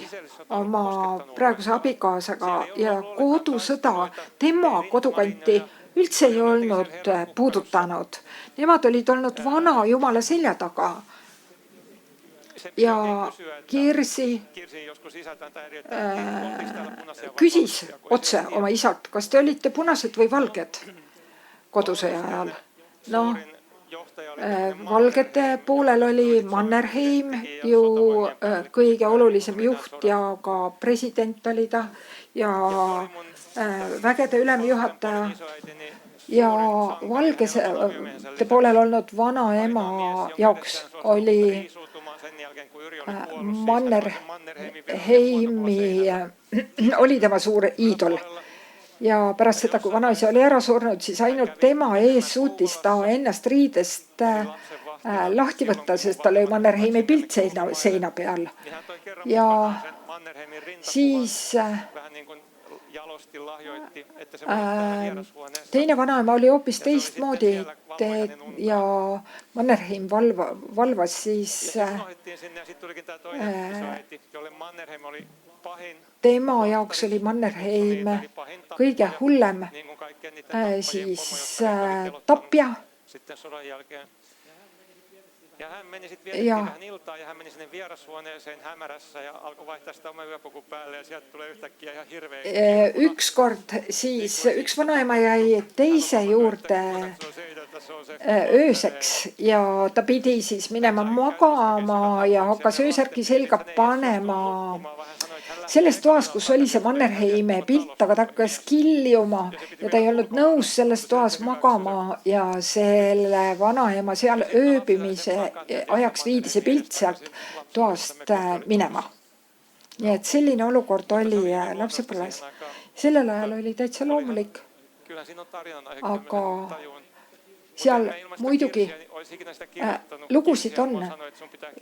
oma praeguse abikaasaga ja kodusõda tema kodukanti üldse ei olnud puudutanud. Nemad olid olnud vana jumala selja taga. Ja Kirsi küsis otse oma isalt, kas te olite punased või valged kodusõja ajal. No, valgete poolel oli Mannerheim, ju kõige olulisem juht ja ka president oli ta ja vägede ülemjuhataja. Ja valgete poolel olnud vanaema jaoks oli Mannerheimi oli tema suur iidol. Ja pärast seda, kui vanaisa oli ära surnud, siis ainult tema ees suutis ta ennast riidest lahti võtta, sest tal oli Mannerheimi pilt seina peal. Ja siis teine vanaema oli hoopis teistmoodi ja Mannerheim valvas siis tema jaoks oli Mannerheim kõige hullem siis tapja. Ja hän meni sitten vielä tähän iltaan ja hän meni sinne vierashuoneeseen hämärässä ja alkoi vaihtaa sitä oma yöpuku päälle ja sieltä tulee yhtäkkiä ihan hirveä. Ükskord siis üks vanaema jäi teise juurde ööseks ja ta pidi siis minema magama ja hakkas öösärki selga panema selles toas, kus oli see Mannerheimi pilt, aga ta hakkas killjuma ja ta ei olnud nõus selles toas magama ja selle vanaema seal ööbimise ajaks viidi see pilt sealt toast minema. Nii et selline olukord oli lapsepõlves. Sellel ajal oli täitsa loomulik, aga seal muidugi lugusid on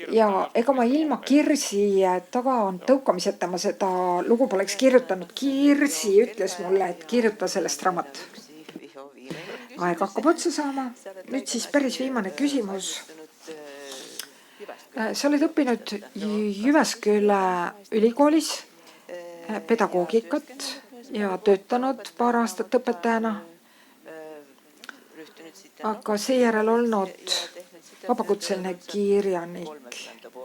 ja ega ma ilma Kirsi taga tõukamiseta ma seda lugu poleks kirjutanud. Kirsi ütles mulle, et kirjuta sellest raamat. Aeg hakkab otsa saama. Nüüd siis päris viimane küsimus. Sa oled õppinud Jyväsküla ülikoolis pedagoogikat ja töötanud paar aastat õpetajana, aga seejärel olnud vabakutseline kirjanik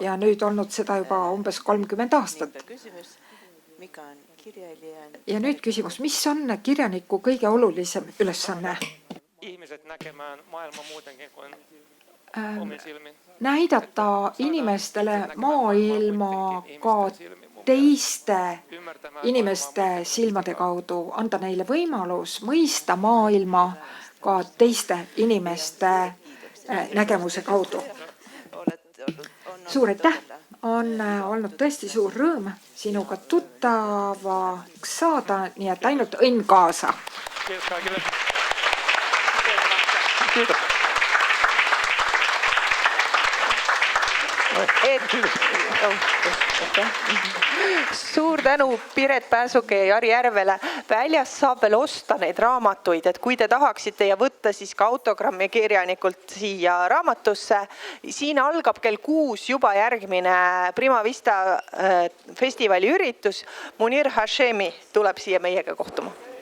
ja nüüd olnud seda juba umbes 30 aastat. Ja nüüd küsimus, mis on kirjaniku kõige olulisem ülesanne? Ihmiset näkemään maailma muutenkin kuin omin silmin. Näidata inimestele maailma ka teiste inimeste silmade kaudu, anda neile võimalus mõista maailma ka teiste inimeste nägemuse kaudu. Suur aitäh! On olnud tõesti suur rõõm sinuga tuttavaks saada, nii et ainult õnn kaasa. Kiitos kaikille. Suur tänu Piret Pääsuke ja Jari Järvele. Väljas saab veel osta neid raamatuid, et kui te tahaksite ja võtta siis ka autogrammi kirjanikult siia raamatusse. Siin algab kell 6 juba järgmine Prima Vista festivali üritus. Munir Hashemi tuleb siia meiega kohtuma.